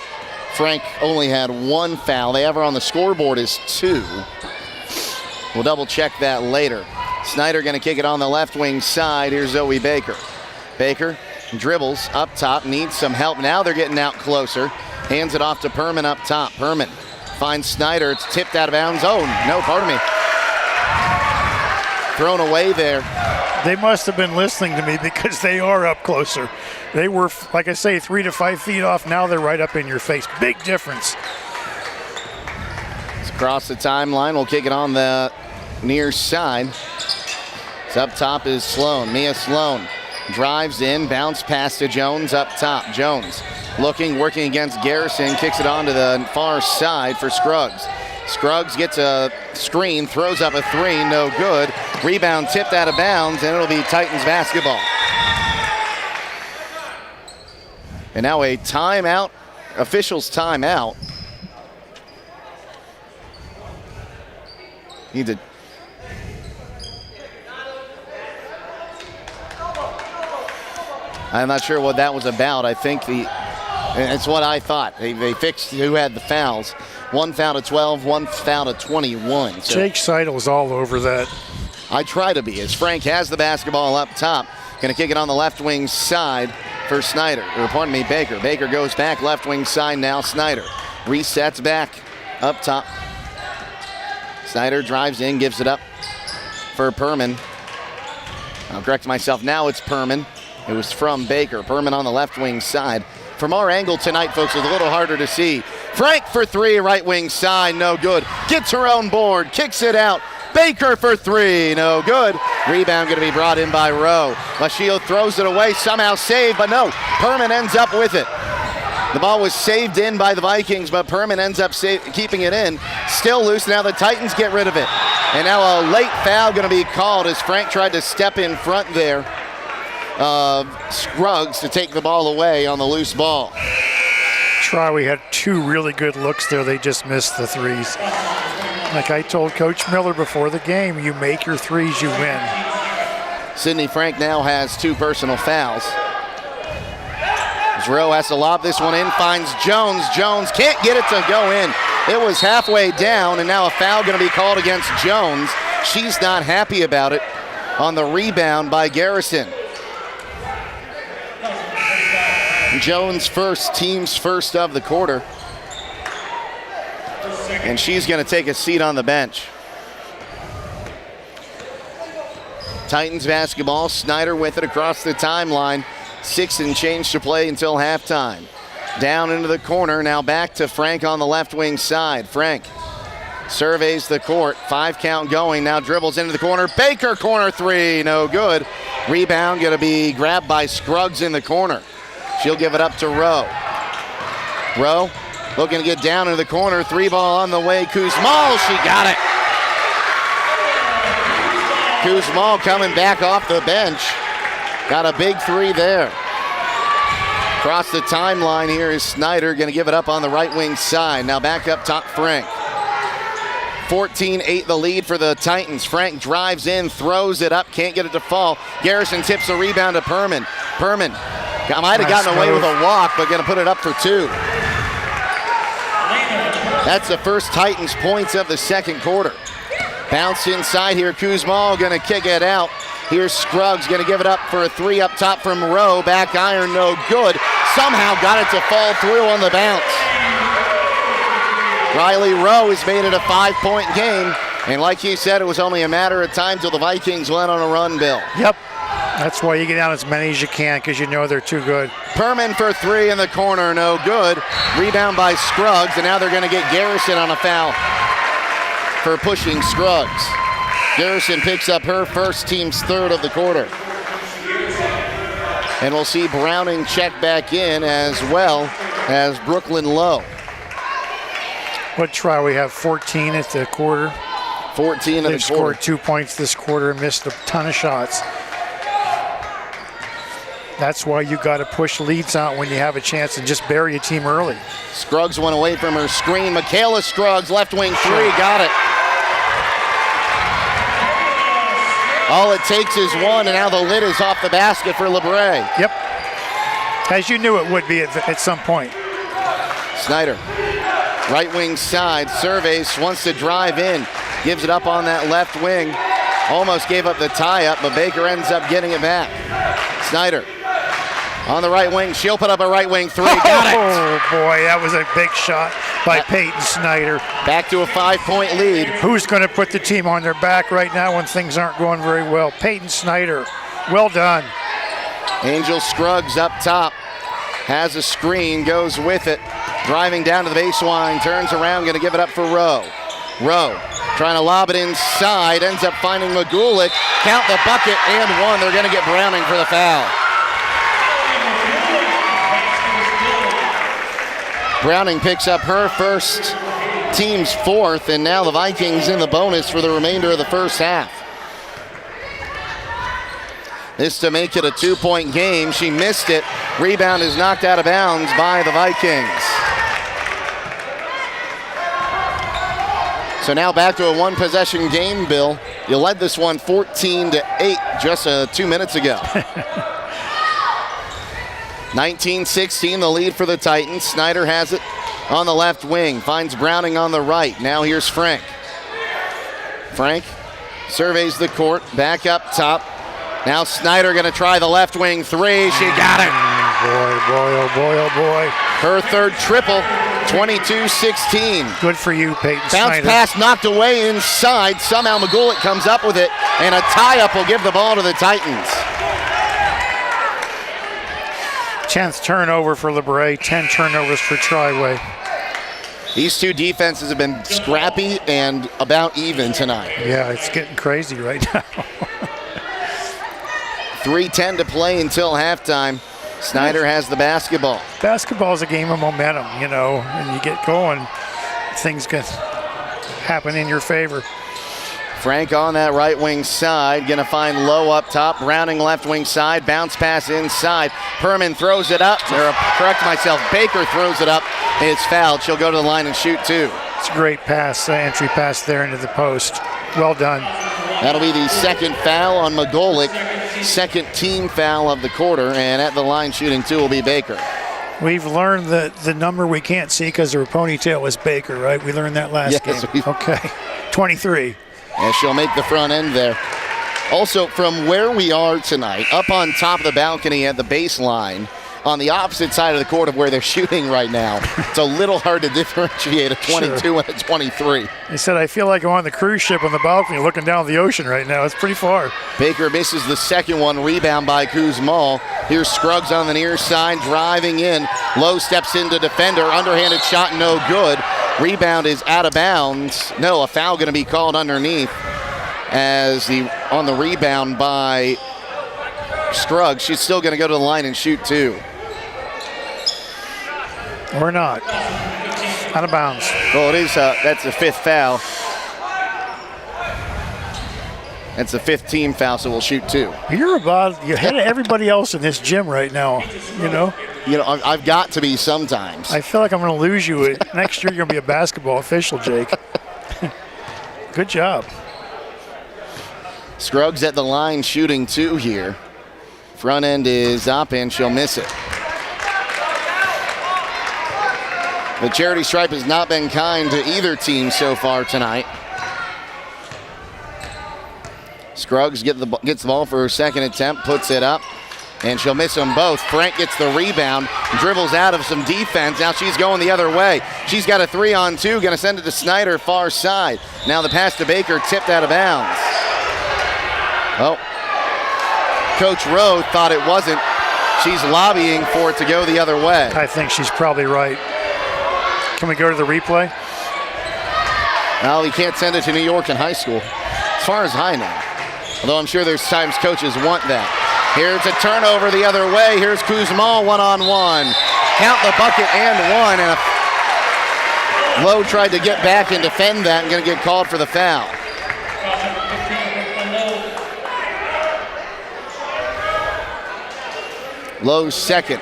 Frank only had 1 foul. They have her on the scoreboard as 2. We'll double check that later. Snyder going to kick it on the left wing side. Here's Zoe Baker. Baker dribbles up top, needs some help. Now they're getting out closer. Hands it off to Perman up top. Perman finds Snyder. It's tipped out of bounds. Oh, no, pardon me. Thrown away there. They must have been listening to me because they are up closer. They were, like I say, 3 to 5 feet off. Now they're right up in your face. Big difference. It's across the timeline. We'll kick it on the near side. It's up top is Sloan. Mia Sloan drives in, bounce pass to Jones up top. Jones looking, working against Garrison, kicks it onto the far side for Scruggs. Scruggs gets a screen, throws up a 3, no good. Rebound tipped out of bounds, and it'll be Titans basketball. And now a timeout, officials timeout. Need to. I'm not sure what that was about. I think it's what I thought. They fixed who had the fouls. One foul to 12, one foul to 21. So Jake Seidel's all over that. I try to be, as Frank has the basketball up top. Going to kick it on the left wing side for Snyder. Or pardon me, Baker. Baker goes back left wing side now. Snyder resets back up top. Snyder drives in, gives it up for Perman. I'll correct myself. Now it's Perman. It was from Baker. Perman on the left wing side. From our angle tonight, folks, it's a little harder to see. Frank for three, right wing side, no good. Gets her own board, kicks it out. Baker for three, no good. Rebound going to be brought in by Rowe. Lachio throws it away, somehow saved, but no. Perman ends up with it. The ball was saved in by the Vikings, but Perman ends up keeping it in. Still loose, now the Titans get rid of it. And now a late foul going to be called as Frank tried to step in front there of Scruggs to take the ball away on the loose ball. Triway had two really good looks there. They just missed the threes. Like I told Coach Miller before the game, you make your threes, you win. Sidney Frank now has two personal fouls. Rowe has to lob this one in, finds Jones. Jones can't get it to go in. It was halfway down, and now a foul going to be called against Jones. She's not happy about it on the rebound by Garrison. Jones first, team's first of the quarter. And she's going to take a seat on the bench. Titans basketball, Snyder with it across the timeline. 6 and change to play until halftime. Down into the corner, now back to Frank on the left wing side. Frank surveys the court, 5 count going, now dribbles into the corner. Baker, corner three, no good. Rebound going to be grabbed by Scruggs in the corner. She'll give it up to Rowe. Rowe looking to get down into the corner. 3 ball on the way. Kuzmal, she got it. Kuzmal coming back off the bench. Got a big 3 there. Across the timeline here is Snyder going to give it up on the right wing side. Now back up top, Frank. 14-8 the lead for the Titans. Frank drives in, throws it up, can't get it to fall. Garrison tips the rebound to Perman. Perman might have gotten away with a walk, but going to put it up for 2. That's the first Titans points of the second quarter. Bounce inside here, Kuzmal going to kick it out. Here's Scruggs going to give it up for a 3 up top from Rowe. Back iron, no good. Somehow got it to fall through on the bounce. Riley Rowe has made it a 5-point game. And like he said, it was only a matter of time till the Vikings went on a run, Bill. Yep. That's why you get down as many as you can, because you know they're too good. Perman for 3 in the corner, no good. Rebound by Scruggs, and now they're going to get Garrison on a foul for pushing Scruggs. Garrison picks up her first, team's 3rd of the quarter. And we'll see Browning check back in as well as Brooklyn Lowe. What try? We have 14 at the quarter. 14 at the quarter. They've scored 2 points this quarter and missed a ton of shots. That's why you got to push leads out when you have a chance and just bury a team early. Scruggs went away from her screen. Michaela Scruggs, left wing 3, got it. All it takes is 1, and now the lid is off the basket for LaBrae. Yep. As you knew it would be at some point. Snyder, right wing side, surveys, wants to drive in. Gives it up on that left wing. Almost gave up the tie-up, but Baker ends up getting it back. Snyder on the right wing. She'll put up a right wing 3. Got it. Oh, boy, that was a big shot by Peyton Snyder. Back to a 5-point lead. Who's going to put the team on their back right now when things aren't going very well? Peyton Snyder. Well done. Angel Scruggs up top. Has a screen, goes with it. Driving down to the baseline, turns around, going to give it up for Rowe. Rowe trying to lob it inside, ends up finding Magulik. Count the bucket and 1. They're going to get Browning for the foul. Browning picks up her first, team's 4th, and now the Vikings in the bonus for the remainder of the first half. This to make it a 2-point game. She missed it. Rebound is knocked out of bounds by the Vikings. So now back to a 1-possession game, Bill. You led this one 14-8 just 2 minutes ago. 19-16, the lead for the Titans. Snyder has it on the left wing, finds Browning on the right. Now here's Frank. Frank surveys the court, back up top. Now Snyder going to try the left wing three. She got it. Boy. Her third triple, 22-16. Good for you, Peyton Bounce Snyder. pass knocked away inside. Somehow McGullick comes up with it, and a tie-up will give the ball to the Titans. 10th turnover for LaBrae, 10 turnovers for Triway. These two defenses have been scrappy and about even tonight. Yeah, it's getting crazy right now. 3:10 to play until halftime. Snyder has the basketball. Basketball is a game of momentum, you know, and you get going, things can happen in your favor. Frank on that right wing side, gonna find Lowe up top. Browning left wing side, bounce pass inside. Perman throws it up, Baker throws it up. It's fouled. She'll go to the line and shoot two. It's a great pass, entry pass there into the post. Well done. That'll be the second foul on McGullick, second team foul of the quarter, and at the line shooting two will be Baker. We've learned that the number we can't see because her ponytail was Baker, right? We learned that last game. Okay, 23. And she'll make the front end there. Also, from where we are tonight, up on top of the balcony at the baseline, on the opposite side of the court of where they're shooting right now, it's a little hard to differentiate a 22 and a 23. They said, I feel like I'm on the cruise ship on the balcony looking down the ocean right now. It's pretty far. Baker misses the second one, rebound by Kuzmal. Here's Scruggs on the near side, driving in. Lowe steps into defender, underhanded shot, no good. Rebound is out of bounds. No, a foul going to be called underneath as on the rebound by Scruggs. She's still going to go to the line and shoot two. Or not. Out of bounds. Well, it is. That's the fifth foul. That's the fifth team foul, so we'll shoot two. You're ahead of everybody else in this gym right now, you know? You know, I've got to be sometimes. I feel like I'm going to lose you. Next year, you're going to be a basketball official, Jake. Good job. Scruggs at the line shooting two here. Front end is up, and she'll miss it. The charity stripe has not been kind to either team so far tonight. Scruggs gets the ball for her second attempt, puts it up, and she'll miss them both. Frank gets the rebound, dribbles out of some defense. Now she's going the other way. She's got a 3-on-2, going to send it to Snyder, far side. Now the pass to Baker, tipped out of bounds. Oh, Coach Rowe thought it wasn't. She's lobbying for it to go the other way. I think she's probably right. Can we go to the replay? Well, we can't send it to New York in high school, as far as I know. Although I'm sure there's times coaches want that. Here's a turnover the other way. Here's Kuzmal one-on-one. Count the bucket and one. And Lowe tried to get back and defend that and going to get called for the foul. Lowe's second.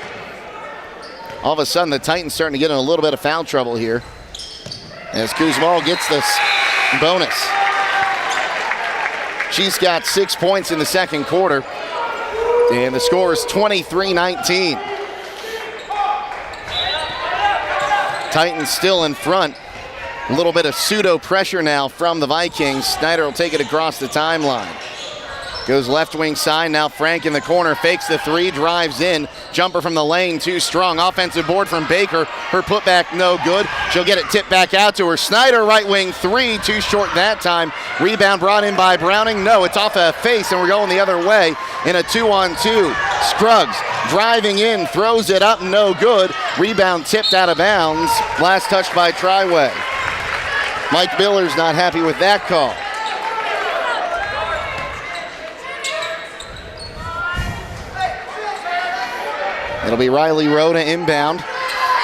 All of a sudden, the Titans starting to get in a little bit of foul trouble here as Kuzmal gets this bonus. She's got 6 points in the second quarter, and the score is 23-19. Titans still in front. A little bit of pseudo pressure now from the Vikings. Snyder will take it across the timeline. Goes left wing side, now Frank in the corner, fakes the three, drives in. Jumper from the lane, too strong. Offensive board from Baker. Her putback no good. She'll get it tipped back out to her. Snyder, right wing three, too short that time. Rebound brought in by Browning. No, it's off a face, and we're going the other way in a 2-on-2. Scruggs driving in, throws it up, no good. Rebound tipped out of bounds. Last touch by Triway. Mike Miller's not happy with that call. It'll be Riley Rhoda inbound.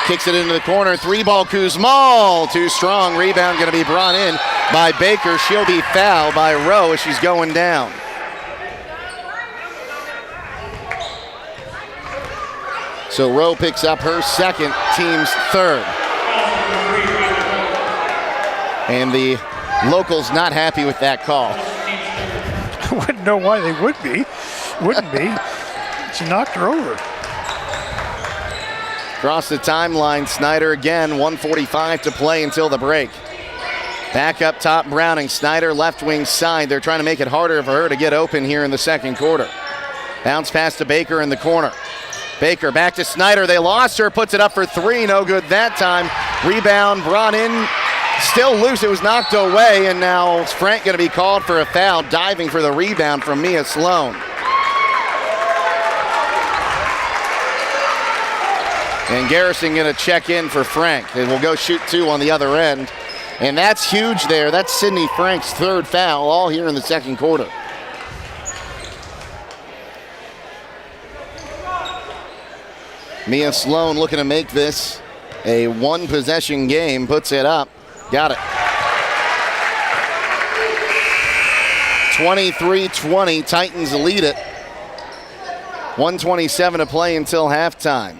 Kicks it into the corner. Three-ball Kuzmal. Too strong. Rebound going to be brought in by Baker. She'll be fouled by Rowe as she's going down. So Rowe picks up her second, team's third. And the locals not happy with that call. I wouldn't know why they would be. Wouldn't be. She knocked her over. Across the timeline, Snyder again, 1:45 to play until the break. Back up top, Browning. Snyder left wing side. They're trying to make it harder for her to get open here in the second quarter. Bounce pass to Baker in the corner. Baker back to Snyder. They lost her. Puts it up for three. No good that time. Rebound brought in. Still loose. It was knocked away. And now Frank going to be called for a foul. Diving for the rebound from Mia Sloan. And Garrison going to check in for Frank. They will go shoot two on the other end. And that's huge there. That's Sydney Frank's third foul, all here in the second quarter. Mia Sloan looking to make this a one-possession game. Puts it up. Got it. 23-20. Titans lead it. 1:27 to play until halftime.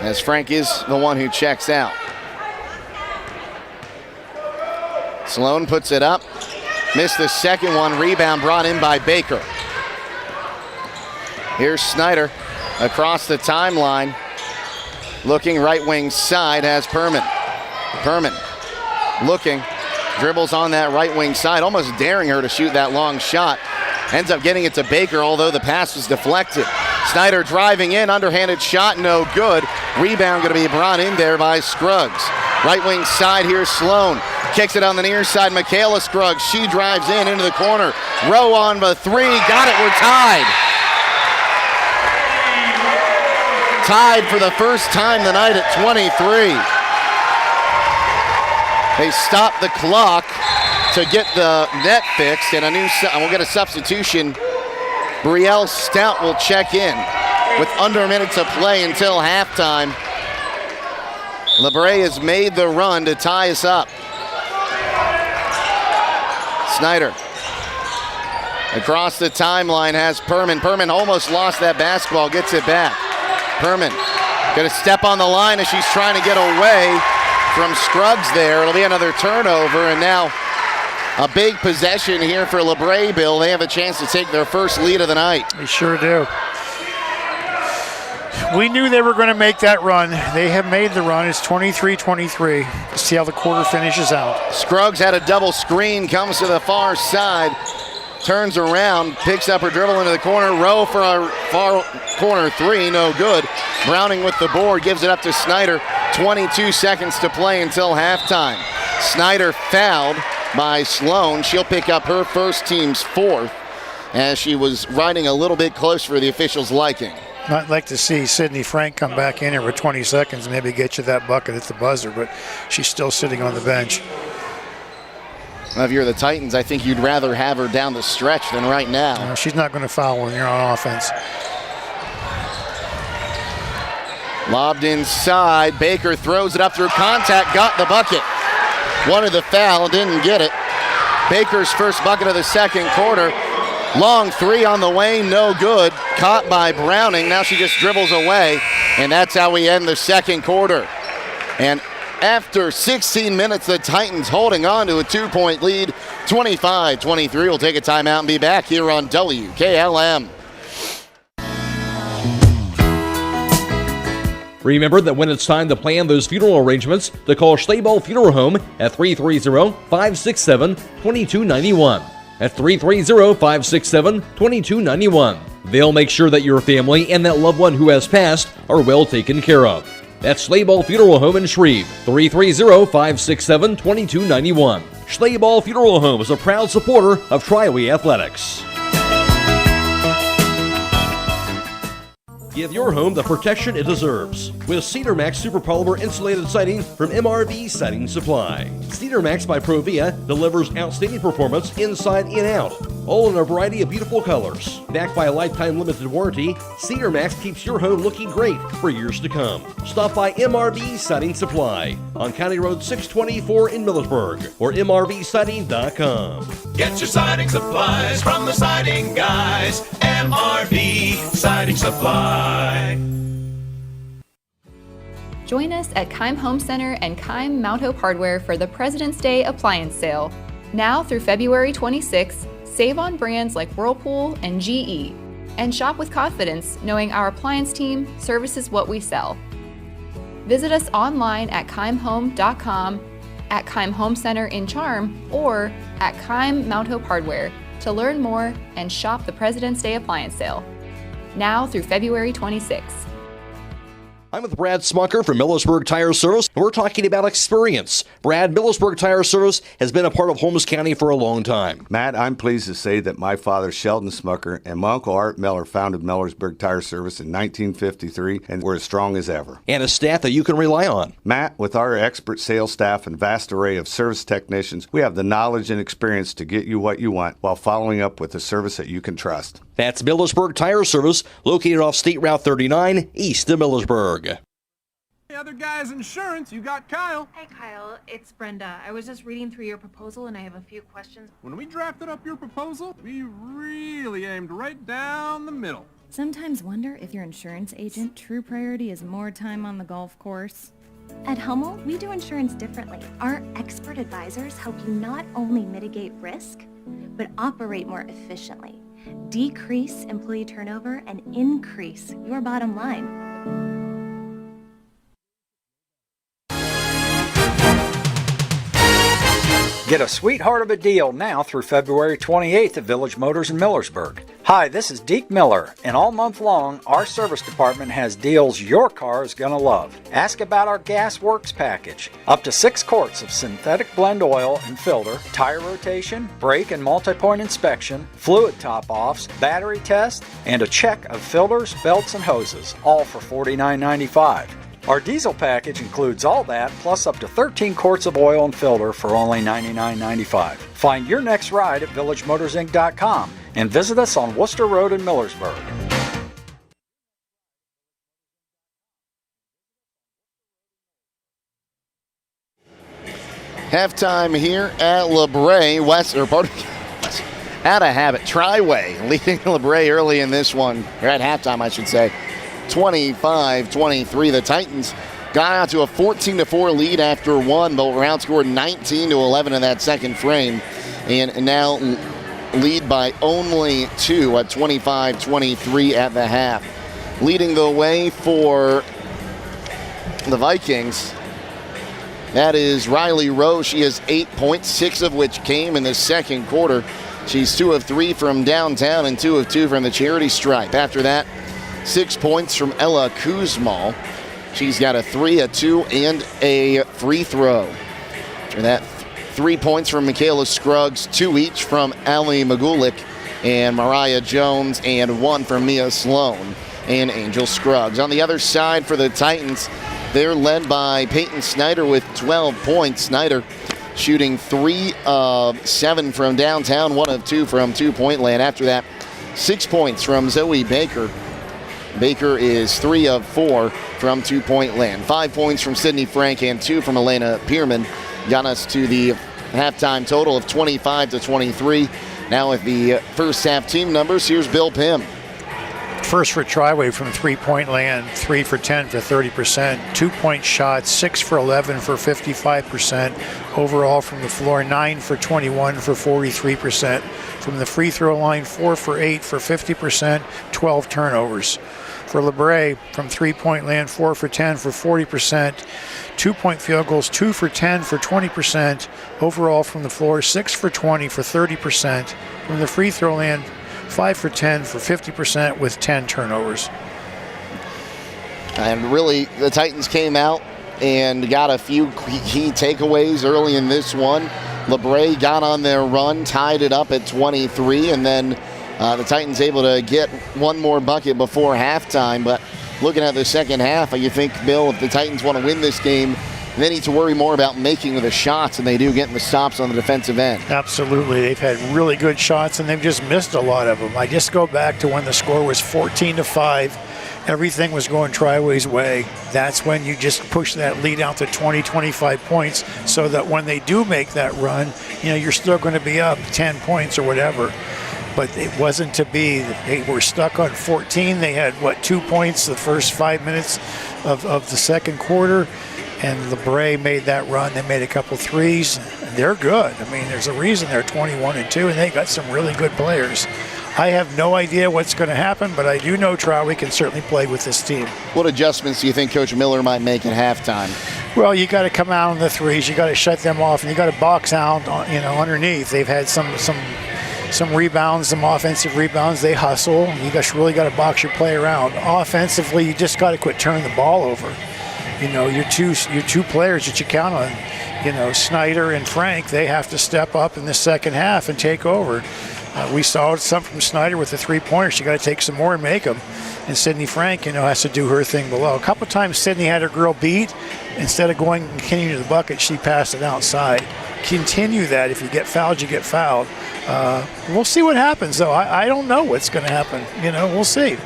As Frank is the one who checks out. Sloan puts it up. Missed the second one. Rebound brought in by Baker. Here's Snyder across the timeline. Looking right wing side has Perman. Perman looking. Dribbles on that right wing side. Almost daring her to shoot that long shot. Ends up getting it to Baker, although the pass was deflected. Snyder driving in. Underhanded shot. No good. Rebound going to be brought in there by Scruggs. Right wing side, here's Sloan. Kicks it on the near side. Michaela Scruggs. She drives in into the corner. Rowe on the three. Got it. We're tied. Tied for the first time tonight at 23. They stop the clock to get the net fixed, and we'll get a substitution. Brielle Stout will check in with under a minute to play until halftime. LaBrae has made the run to tie us up. Snyder across the timeline has Perman. Perman almost lost that basketball, gets it back. Perman gonna step on the line as she's trying to get away from Scruggs there. It'll be another turnover, and now a big possession here for LaBrae, Bill. They have a chance to take their first lead of the night. They sure do. We knew they were going to make that run. They have made the run. It's 23-23. Let's see how the quarter finishes out. Scruggs had a double screen, comes to the far side, turns around, picks up her dribble into the corner. Rowe for a far corner three, no good. Browning with the board, gives it up to Snyder. 22 seconds to play until halftime. Snyder fouled by Sloan. She'll pick up her first, team's fourth, as she was riding a little bit close for the officials' liking. I'd like to see Sydney Frank come back in here with 20 seconds, maybe get you that bucket at the buzzer, but she's still sitting on the bench. Well, if you're the Titans, I think you'd rather have her down the stretch than right now. No, she's not going to foul when you're on offense. Lobbed inside. Baker throws it up through contact, got the bucket. Wanted the foul, didn't get it. Baker's first bucket of the second quarter. Long three on the way, no good. Caught by Browning. Now she just dribbles away, and that's how we end the second quarter. And after 16 minutes, the Titans holding on to a 2-point lead. 25-23. We'll take a timeout and be back here on WKLM. Remember that when it's time to plan those funeral arrangements, to call Schlabel Funeral Home at 330-567-2291. At 330-567-2291. They'll make sure that your family and that loved one who has passed are well taken care of. That's Schlabel Funeral Home in Shreve, 330-567-2291. Schlabel Funeral Home is a proud supporter of Triway Athletics. Give your home the protection it deserves with Cedar Max Super Polymer Insulated Siding from MRV Siding Supply. Cedar Max by Provia delivers outstanding performance inside and out, all in a variety of beautiful colors. Backed by a lifetime limited warranty, Cedar Max keeps your home looking great for years to come. Stop by MRV Siding Supply on County Road 624 in Millersburg or mrvsiding.com. Get your siding supplies from the siding guys. MRV Siding Supply. Join us at Keim Home Center and Keim Mount Hope Hardware for the President's Day appliance sale. Now through February 26, save on brands like Whirlpool and GE. And shop with confidence, knowing our appliance team services what we sell. Visit us online at keimhome.com, at Keim Home Center in Charm, or at Keim Mount Hope Hardware to learn more and shop the President's Day appliance sale. Now through February 26th. I'm with Brad Smucker from Millersburg Tire Service, and we're talking about experience. Brad, Millersburg Tire Service has been a part of Holmes County for a long time. Matt, I'm pleased to say that my father, Sheldon Smucker, and my uncle, Art Miller, founded Millersburg Tire Service in 1953, and we're as strong as ever. And a staff that you can rely on. Matt, with our expert sales staff and vast array of service technicians, we have the knowledge and experience to get you what you want while following up with a service that you can trust. That's Millersburg Tire Service, located off State Route 39, east of Millersburg. Hey, other guys' insurance, you got Kyle. Hey, Kyle, it's Brenda. I was just reading through your proposal, and I have a few questions. When we drafted up your proposal, we really aimed right down the middle. Sometimes wonder if your insurance agent true priority is more time on the golf course. At Hummel, we do insurance differently. Our expert advisors help you not only mitigate risk, but operate more efficiently, decrease employee turnover, and increase your bottom line. Get a sweetheart of a deal now through February 28th at Village Motors in Millersburg. Hi, this is Deke Miller, and all month long, our service department has deals your car is going to love. Ask about our Gas Works package. Up to 6 quarts of synthetic blend oil and filter, tire rotation, brake and multi-point inspection, fluid top-offs, battery test, and a check of filters, belts, and hoses, all for $49.95. Our diesel package includes all that, plus up to 13 quarts of oil and filter for only $99.95. Find your next ride at villagemotorsinc.com and visit us on Worcester Road in Millersburg. Halftime here at LaBrae, out of habit. Triway leading LaBrae early in this one, or at halftime, I should say. 25-23. The Titans got out to a 14-4 lead after one, but were outscored 19-11 in that second frame, and now lead by only 2 at 25-23 at the half. Leading the way for the Vikings, that is Riley Rowe. She has 8 points, 6 of which came in the second quarter. She's 2 of 3 from downtown and 2 of 2 from the charity stripe. After that, 6 points from Ella Kuzmal. She's got a 3, a 2, and a free throw. And that 3 points from Michaela Scruggs, 2 each from Allie Magulik and Mariah Jones, and 1 from Mia Sloan and Angel Scruggs. On the other side for the Titans, they're led by Peyton Snyder with 12 points. Snyder shooting 3 of 7 from downtown, 1 of 2 from two-point land. After that, 6 points from Zoe Baker. Baker is 3 of 4 from two-point land. 5 points from Sydney Frank and 2 from Elena Pierman got us to the halftime total of 25-23. Now with the first half team numbers, here's Bill Pim. First for Triway from three-point land, 3 for 10 for 30%. 2-point shots, 6 for 11 for 55%. Overall from the floor, 9 for 21 for 43%. From the free throw line, 4 for 8 for 50%, 12 turnovers. For LaBrae, from three-point land, 4 for 10 for 40%. 2-point field goals, 2 for 10 for 20%. Overall from the floor, 6 for 20 for 30%. From the free throw land, 5 for 10 for 50% with 10 turnovers. And really, the Titans came out and got a few key takeaways early in this one. LaBrae got on their run, tied it up at 23, and then the Titans able to get one more bucket before halftime. But looking at the second half, you think, Bill, if the Titans want to win this game, they need to worry more about making the shots than they do getting the stops on the defensive end. Absolutely. They've had really good shots, and they've just missed a lot of them. I just go back to when the score was 14-5. Everything was going Triway's way. That's when you just push that lead out to 20, 25 points so that when they do make that run, you're still going to be up 10 points or whatever. But it wasn't to be. They were stuck on 14. They had, 2 points the first 5 minutes of the second quarter. And LaBrae made that run. They made a couple threes. They're good. I mean, there's a reason they're 21-2, and they got some really good players. I have no idea what's going to happen, but I do know Triway can certainly play with this team. What adjustments do you think Coach Miller might make at halftime? Well, you got to come out on the threes. You got to shut them off, and you got to box out, underneath. They've had some rebounds, some offensive rebounds. They hustle. You guys really got to box your play around. Offensively, you just got to quit turning the ball over. Your two players that you count on, Snyder and Frank, they have to step up in the second half and take over. We saw some from Snyder with the three-pointers. You got to take some more and make them. And Sydney Frank, has to do her thing below. A couple times Sydney had her girl beat. Instead of going and getting to the bucket, she passed it outside. Continue that. If you get fouled, you get fouled. We'll see what happens, though. I don't know what's going to happen. We'll see.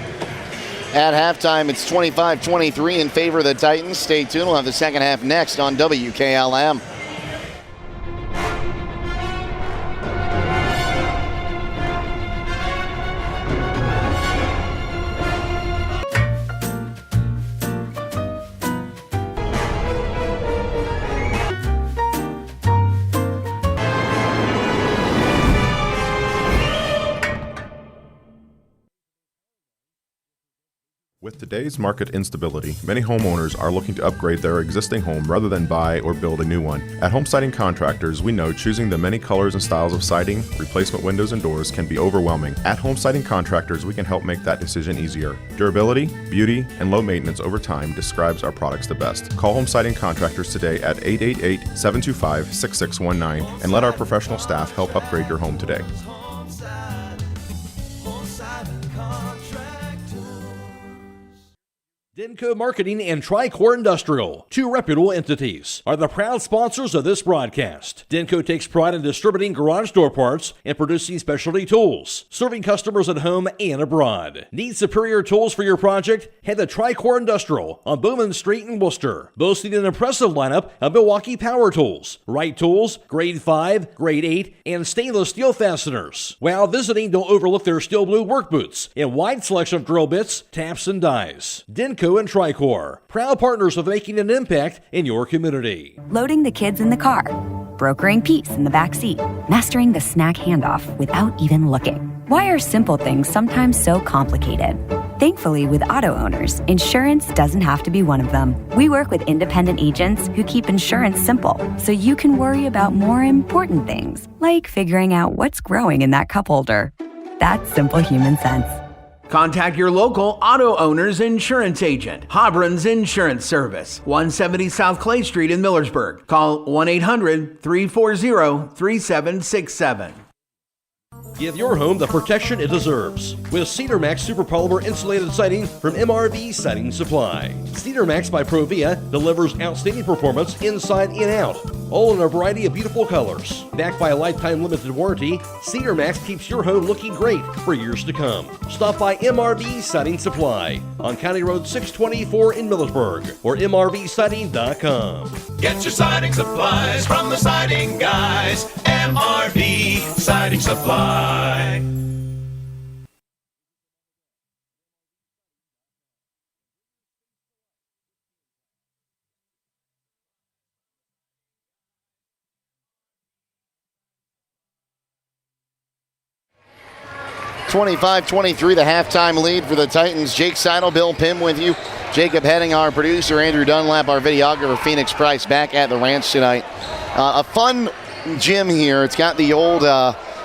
At halftime, it's 25-23 in favor of the Titans. Stay tuned. We'll have the second half next on WKLM. With today's market instability, many homeowners are looking to upgrade their existing home rather than buy or build a new one. At Home Siding Contractors, we know choosing the many colors and styles of siding, replacement windows, and doors can be overwhelming. At Home Siding Contractors, we can help make that decision easier. Durability, beauty, and low maintenance over time describes our products the best. Call Home Siding Contractors today at 888-725-6619 and let our professional staff help upgrade your home today. Denco Marketing and Tricor Industrial, two reputable entities, are the proud sponsors of this broadcast. Denco takes pride in distributing garage door parts and producing specialty tools, serving customers at home and abroad. Need superior tools for your project? Head to Tricor Industrial on Bowman Street in Worcester, boasting an impressive lineup of Milwaukee power tools, Wright tools, grade 5, grade 8, and stainless steel fasteners. While visiting, don't overlook their steel blue work boots and wide selection of drill bits, taps, and dies. Denco and Tricor, proud partners of making an impact in your community. Loading the kids in the car, brokering peace in the back seat, mastering the snack handoff without even looking. Why are simple things sometimes so complicated? Thankfully, with auto owners, insurance doesn't have to be one of them. We work with independent agents who keep insurance simple, so you can worry about more important things, like figuring out what's growing in that cup holder. That's simple human sense. Contact your local auto owner's insurance agent. Hobron's Insurance Service, 170 South Clay Street in Millersburg. Call 1-800-340-3767. Give your home the protection it deserves with Cedar Max Super Polymer Insulated Siding from MRV Siding Supply. Cedar Max by Provia delivers outstanding performance inside and out, all in a variety of beautiful colors. Backed by a lifetime limited warranty, Cedar Max keeps your home looking great for years to come. Stop by MRV Siding Supply on County Road 624 in Millersburg or mrvsiding.com. Get your siding supplies from the siding guys. MRV Siding Supply. 25-23, the halftime lead for the Titans. Jake Seidel, Bill Pim with you. Jacob Heading, our producer. Andrew Dunlap, our videographer. Phoenix Price back at the ranch tonight. A fun gym here. It's got the old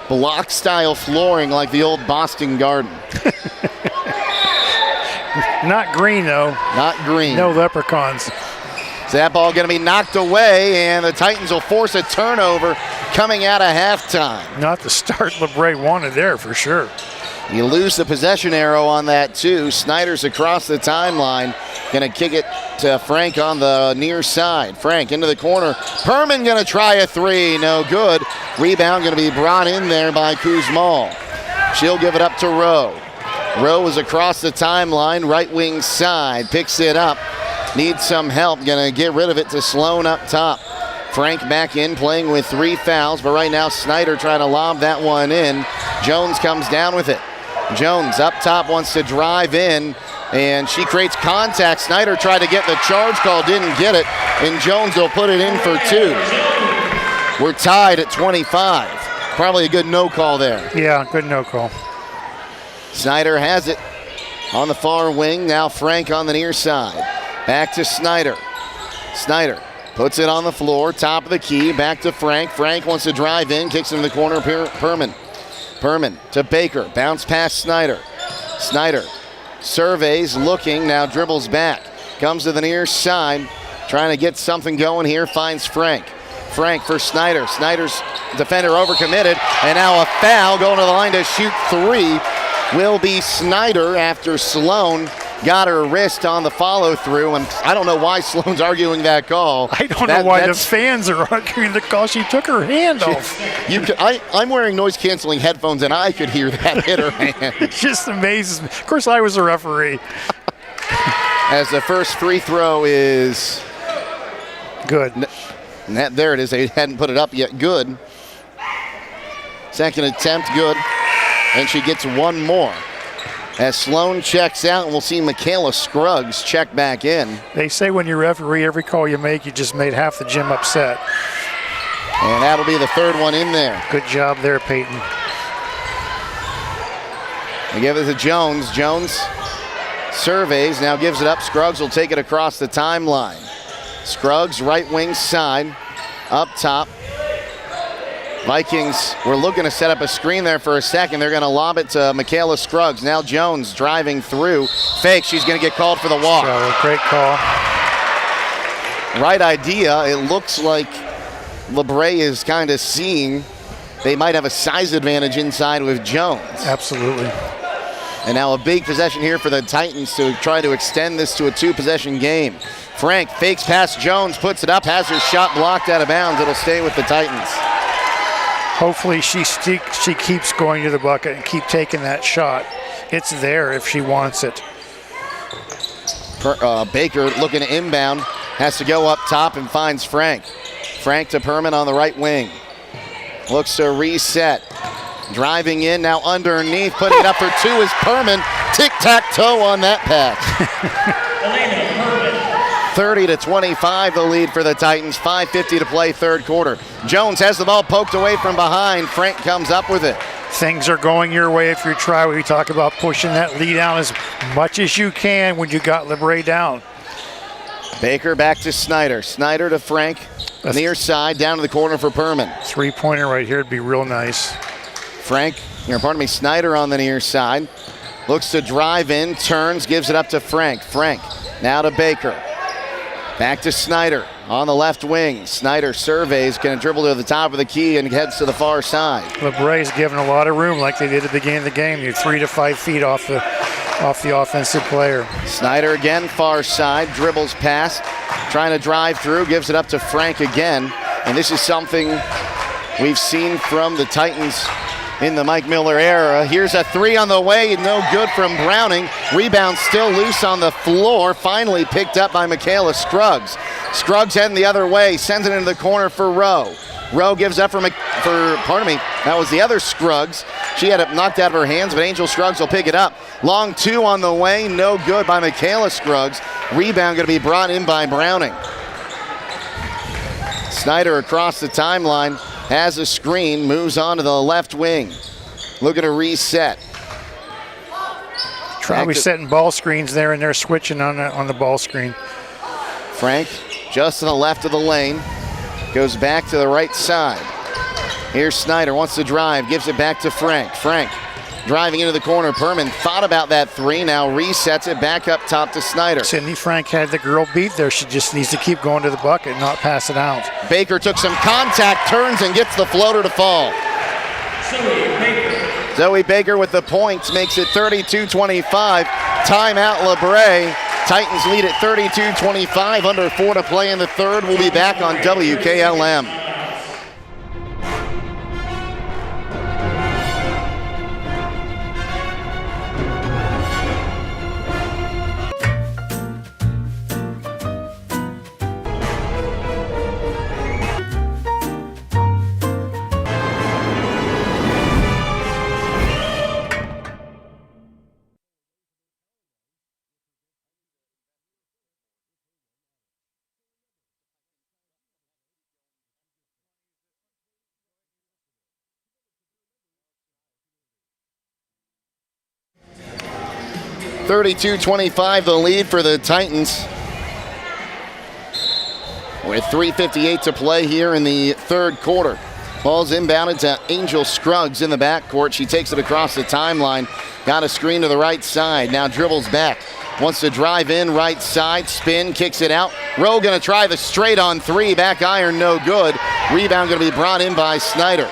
block-style flooring like the old Boston Garden. Not green, though. Not green. No leprechauns. So that ball going to be knocked away, and the Titans will force a turnover coming out of halftime. Not the start LaBrae wanted there, for sure. You lose the possession arrow on that, too. Snyder's across the timeline. Going to kick it to Frank on the near side. Frank into the corner. Perman going to try a three. No good. Rebound going to be brought in there by Kuzmal. She'll give it up to Rowe. Rowe is across the timeline, right wing side. Picks it up. Needs some help. Going to get rid of it to Sloan up top. Frank back in, playing with 3 fouls, but right now Snyder trying to lob that one in. Jones comes down with it. Jones up top wants to drive in, and she creates contact. Snyder tried to get the charge call, didn't get it, and Jones will put it in for 2. We're tied at 25. Probably a good no call there. Yeah, good no call. Snyder has it on the far wing. Now Frank on the near side. Back to Snyder. Snyder puts it on the floor, top of the key, back to Frank. Frank wants to drive in, kicks into the corner, Perman. Perman to Baker, bounce past Snyder. Snyder surveys, looking, now dribbles back. Comes to the near side, trying to get something going here, finds Frank. Frank for Snyder. Snyder's defender overcommitted, and now a foul going to the line to shoot three will be Snyder after Sloan got her wrist on the follow-through, and I don't know why Sloan's arguing that call. I don't know why the fans are arguing the call. She took her hand off. I'm wearing noise-canceling headphones, and I could hear that hit her hand. It just amazes me. Of course, I was a referee. As the first free throw is good. There it is. They hadn't put it up yet. Good. Second attempt, good. And she gets one more. As Sloan checks out, and we'll see Michaela Scruggs check back in. They say when you referee, every call you make, you just made half the gym upset. And that'll be the third one in there. Good job there, Peyton. They give it to Jones. Jones surveys, now gives it up. Scruggs will take it across the timeline. Scruggs, right wing side, up top. Vikings were looking to set up a screen there for a second. They're going to lob it to Michaela Scruggs. Now Jones driving through. Fake, she's going to get called for the walk. Great call. Right idea. It looks like LaBrae is kind of seeing they might have a size advantage inside with Jones. Absolutely. And now a big possession here for the Titans to try to extend this to a two-possession game. Frank fakes past Jones, puts it up, has her shot blocked out of bounds. It'll stay with the Titans. Hopefully she keeps going to the bucket and keep taking that shot. It's there if she wants it. Baker looking to inbound, has to go up top and finds Frank. Frank to Perman on the right wing. Looks to reset. Driving in, now underneath, putting it up for two is Perman. Tic-tac-toe on that pass. 30-25 the lead for the Titans. 5:50 to play third quarter. Jones has the ball poked away from behind. Frank comes up with it. Things are going your way if you're Triway. We talk about pushing that lead down as much as you can when you got LaBrae down. Baker back to Snyder. Snyder to Frank. Near side, down to the corner for Perman. Three-pointer right here would be real nice. Snyder on the near side. Looks to drive in, turns, gives it up to Frank. Frank now to Baker. Back to Snyder on the left wing. Snyder surveys, going to dribble to the top of the key and heads to the far side. LaBrae's given a lot of room like they did at the beginning of the game. You're 3 to 5 feet off the offensive player. Snyder again, far side, dribbles past, trying to drive through, gives it up to Frank again. And this is something we've seen from the Titans in the Mike Miller era. Here's a three on the way, no good from Browning. Rebound still loose on the floor, finally picked up by Michaela Scruggs. Scruggs heading the other way, sends it into the corner for Rowe. Rowe gives up that was the other Scruggs. She had it knocked out of her hands, but Angel Scruggs will pick it up. Long two on the way, no good by Michaela Scruggs. Rebound going to be brought in by Browning. Snyder across the timeline, has a screen, moves on to the left wing. Looking to reset. Triway setting ball screens there, and they're switching on the ball screen. Frank just to the left of the lane. Goes back to the right side. Here's Snyder, wants to drive, gives it back to Frank. Frank driving into the corner. Perman thought about that three, now resets it back up top to Snyder. Sydney Frank had the girl beat there. She just needs to keep going to the bucket, not pass it out. Baker took some contact, turns, and gets the floater to fall. Zoe Baker with the points makes it 32-25. Timeout LaBrae. Titans lead at 32-25. Under 4 to play in the third. We'll be back on WKLM. 32-25 the lead for the Titans. With 3:58 to play here in the third quarter. Ball's inbounded to Angel Scruggs in the backcourt. She takes it across the timeline. Got a screen to the right side. Now dribbles back. Wants to drive in right side. Spin, kicks it out. Rowe going to try the straight on three. Back iron, no good. Rebound going to be brought in by Snyder.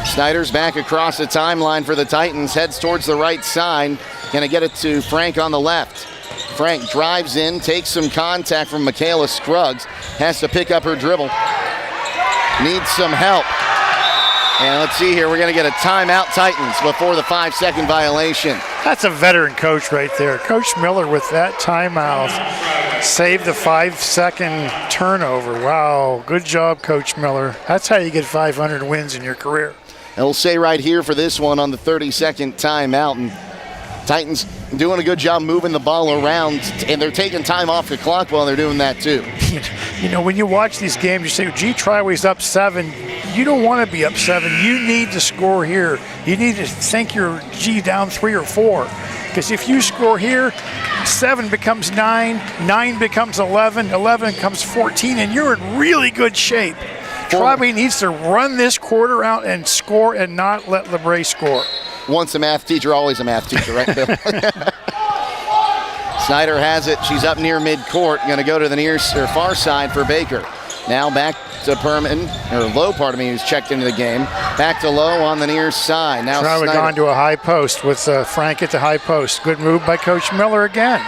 Snyder's back across the timeline for the Titans. Heads towards the right side. Going to get it to Frank on the left. Frank drives in, takes some contact from Michaela Scruggs. Has to pick up her dribble. Needs some help. And let's see here, we're going to get a timeout, Titans, before the 5-second violation. That's a veteran coach right there. Coach Miller with that timeout saved the 5-second turnover. Wow, good job, Coach Miller. That's how you get 500 wins in your career. It'll say right here for this one on the 32nd timeout. And Titans doing a good job moving the ball around, and they're taking time off the clock while they're doing that too. You know, when you watch these games, you say, gee, Triway's up 7. You don't want to be up 7. You need to score here. You need to think you're, down 3 or 4. Because if you score here, 7 becomes 9, 9 becomes 11, 11 becomes 14, and you're in really good shape. Triway needs to run this quarter out and score and not let LaBrae score. Once a math teacher, always a math teacher, right, Bill? Snyder has it. She's up near midcourt. Going to go to the far side for Baker. Now back to Lowe, who's checked into the game. Back to Lowe on the near side. Now Triway gone to a high post with Frank at the high post. Good move by Coach Miller again.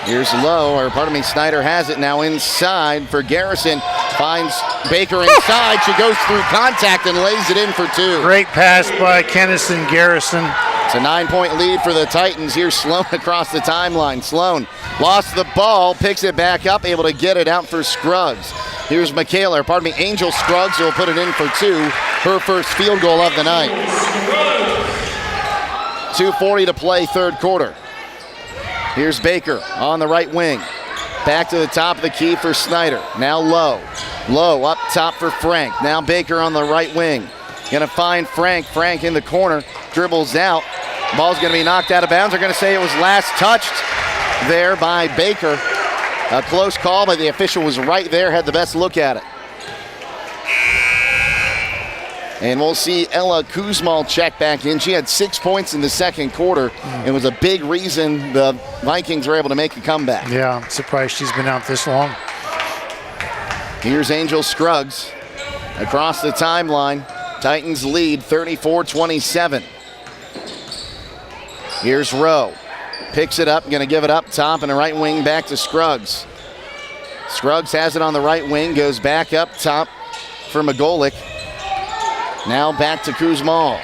Here's Lowe, Snyder has it now inside for Garrison. Finds Baker inside. She goes through contact and lays it in for 2. Great pass by Kennison Garrison. It's a 9-point lead for the Titans. Here's Sloan across the timeline. Sloan lost the ball, picks it back up, able to get it out for Scruggs. Here's Angel Scruggs will put it in for 2. Her first field goal of the night. 2:40 to play, third quarter. Here's Baker on the right wing. Back to the top of the key for Snyder. Now Lowe. Lowe up top for Frank. Now Baker on the right wing. Gonna find Frank. Frank in the corner. Dribbles out. Ball's gonna be knocked out of bounds. They're gonna say it was last touched there by Baker. A close call, but the official was right there, had the best look at it. And we'll see Ella Kuzmal check back in. She had 6 points in the second quarter. It was a big reason the Vikings were able to make a comeback. Yeah, I'm surprised she's been out this long. Here's Angel Scruggs across the timeline. Titans lead 34-27. Here's Rowe. Picks it up, going to give it up top and a right wing back to Scruggs. Scruggs has it on the right wing, goes back up top for Magolik. Now back to Kuzmal.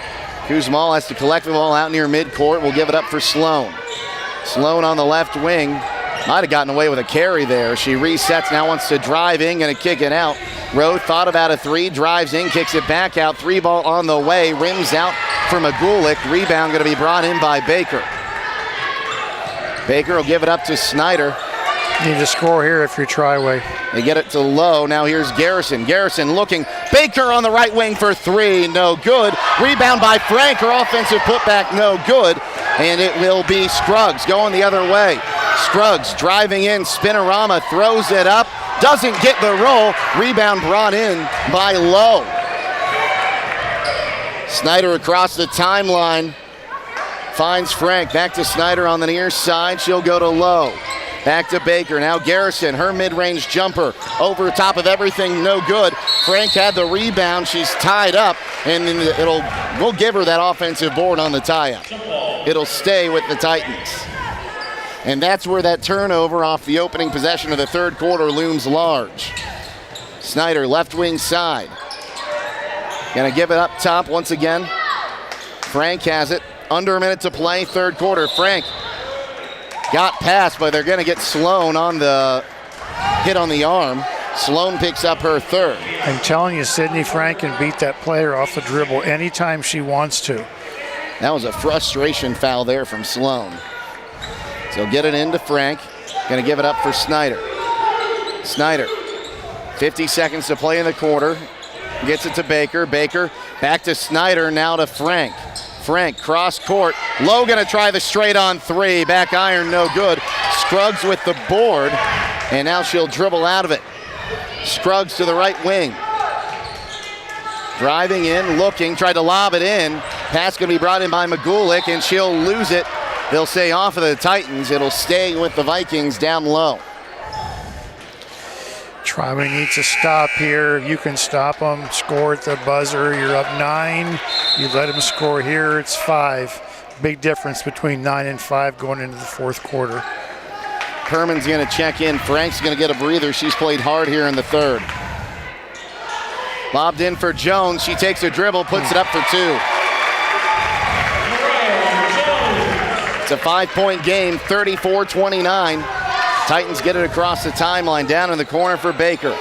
Kuzmal has to collect the ball out near midcourt. We'll give it up for Sloan. Sloan on the left wing. Might have gotten away with a carry there. She resets, now wants to drive in, going to kick it out. Rowe thought about a 3, drives in, kicks it back out. 3 ball on the way, rims out for Magulik. Rebound going to be brought in by Baker. Baker will give it up to Snyder. You need to score here if you're Triway. They get it to Lowe. Now here's Garrison. Garrison looking. Baker on the right wing for 3. No good. Rebound by Frank. Her offensive putback no good. And it will be Scruggs going the other way. Scruggs driving in. Spinorama throws it up. Doesn't get the roll. Rebound brought in by Lowe. Snyder across the timeline. Finds Frank. Back to Snyder on the near side. She'll go to Lowe. Back to Baker. Now Garrison, her mid-range jumper over top of everything, no good. Frank had the rebound. She's tied up, and we'll give her that offensive board on the tie-up. It'll stay with the Titans. And that's where that turnover off the opening possession of the third quarter looms large. Snyder, left wing side. Gonna give it up top once again. Frank has it. Under a minute to play, third quarter. Frank got past, but they're going to get Sloan on the hit on the arm. Sloan picks up her third. I'm telling you, Sydney Frank can beat that player off the dribble anytime she wants to. That was a frustration foul there from Sloan. So get it into Frank. Going to give it up for Snyder. Snyder, 50 seconds to play in the quarter. Gets it to Baker. Baker back to Snyder, now to Frank. Frank, cross court. Lowe going to try the straight on three. Back iron, no good. Scruggs with the board, and now she'll dribble out of it. Scruggs to the right wing. Driving in, looking, tried to lob it in. Pass going to be brought in by Magulik, and she'll lose it. They'll say off of the Titans. It'll stay with the Vikings down low. Triway needs to stop here. You can stop them. Score at the buzzer. You're up 9. You let them score here. It's 5. Big difference between 9 and 5 going into the fourth quarter. Perman's going to check in. Frank's going to get a breather. She's played hard here in the third. Lobbed in for Jones. She takes a dribble, puts it up for 2. It's a 5-point game, 34-29. Titans get it across the timeline, down in the corner for Baker.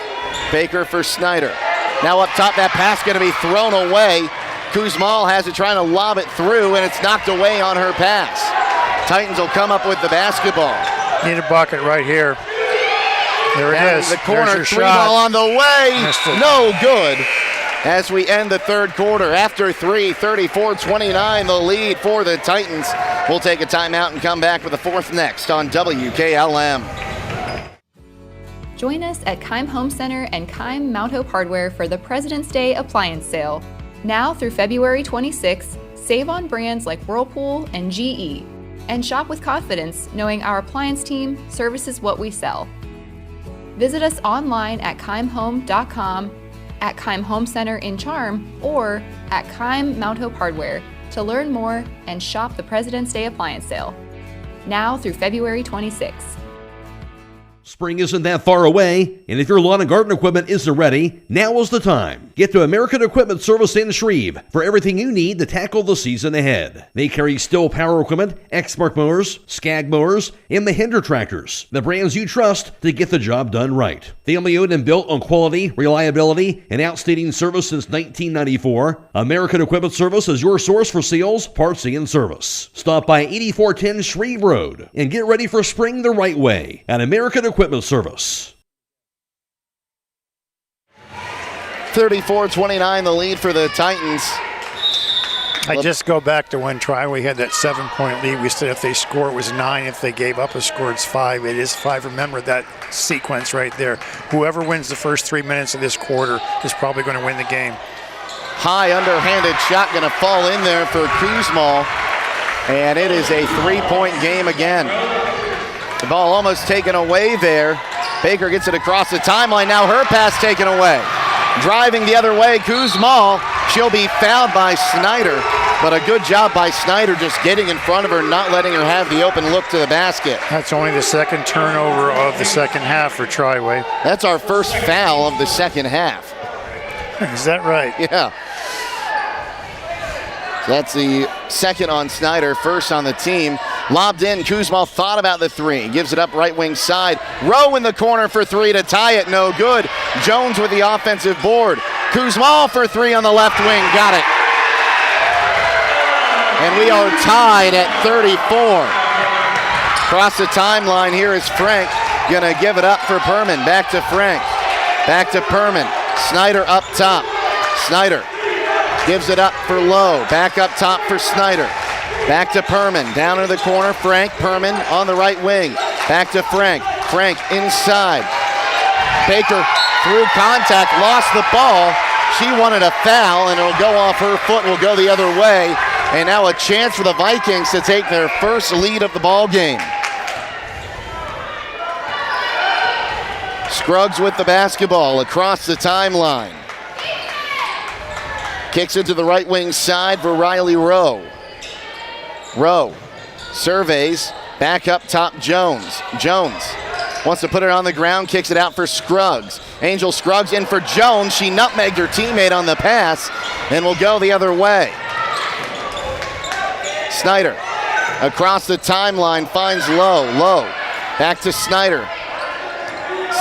Baker for Snyder. Now up top, that pass going to be thrown away. Kuzmal has it, trying to lob it through, and it's knocked away on her pass. Titans will come up with the basketball. Need a bucket right here. There it is. The corner, three ball on the way. No good. As we end the third quarter, after 3, 34-29, the lead for the Titans. We'll take a timeout and come back with the fourth next on WKLM. Join us at Keim Home Center and Keim Mount Hope Hardware for the President's Day appliance sale. Now through February 26, save on brands like Whirlpool and GE. And shop with confidence, knowing our appliance team services what we sell. Visit us online at keimhome.com, at Keim Home Center in Charm, or at Keim Mount Hope Hardware to learn more and shop the President's Day appliance sale. Now through February 26. Spring isn't that far away, and if your lawn and garden equipment isn't ready, now is the time. Get to American Equipment Service in Shreve for everything you need to tackle the season ahead. They carry Still power equipment, Exmark mowers, Skag mowers, and the Hinder tractors, the brands you trust to get the job done right. Family owned and built on quality, reliability, and outstanding service since 1994, American Equipment Service is your source for sales, parts, and service. Stop by 8410 Shreve Road and get ready for spring the right way at American Equipment Service. 34-29, the lead for the Titans. I just go back to when Triway had that 7-point lead. We said if they score, it was 9. If they gave up a score, it's 5. It is 5. Remember that sequence right there. Whoever wins the first 3 minutes of this quarter is probably going to win the game. High underhanded shot going to fall in there for Kuzmal. And it is a 3-point game again. The ball almost taken away there. Baker gets it across the timeline. Now her pass taken away. Driving the other way, Kuzmal. She'll be fouled by Snyder, but a good job by Snyder just getting in front of her, not letting her have the open look to the basket. That's only the second turnover of the second half for Triway. That's our first foul of the second half. Is that right? Yeah. So that's the second on Snyder, first on the team. Lobbed in, Kuzmal thought about the three. Gives it up right wing side. Rowe in the corner for 3 to tie it, no good. Jones with the offensive board. Kuzmal for 3 on the left wing, got it. And we are tied at 34. Across the timeline, here is Frank. Gonna give it up for Perman. Back to Frank. Back to Perman. Snyder up top. Snyder gives it up for Lowe. Back up top for Snyder. Back to Perman. Down in the corner, Frank. Perman on the right wing. Back to Frank. Frank inside. Baker through contact, lost the ball. She wanted a foul, and it'll go off her foot, will go the other way. And now a chance for the Vikings to take their first lead of the ball game. Scruggs with the basketball across the timeline. Kicks it to the right wing side for Riley Rowe. Rowe surveys, back up top Jones. Jones wants to put it on the ground, kicks it out for Scruggs. Angel Scruggs in for Jones. She nutmegged her teammate on the pass and will go the other way. Snyder across the timeline finds Lowe. Lowe back to Snyder.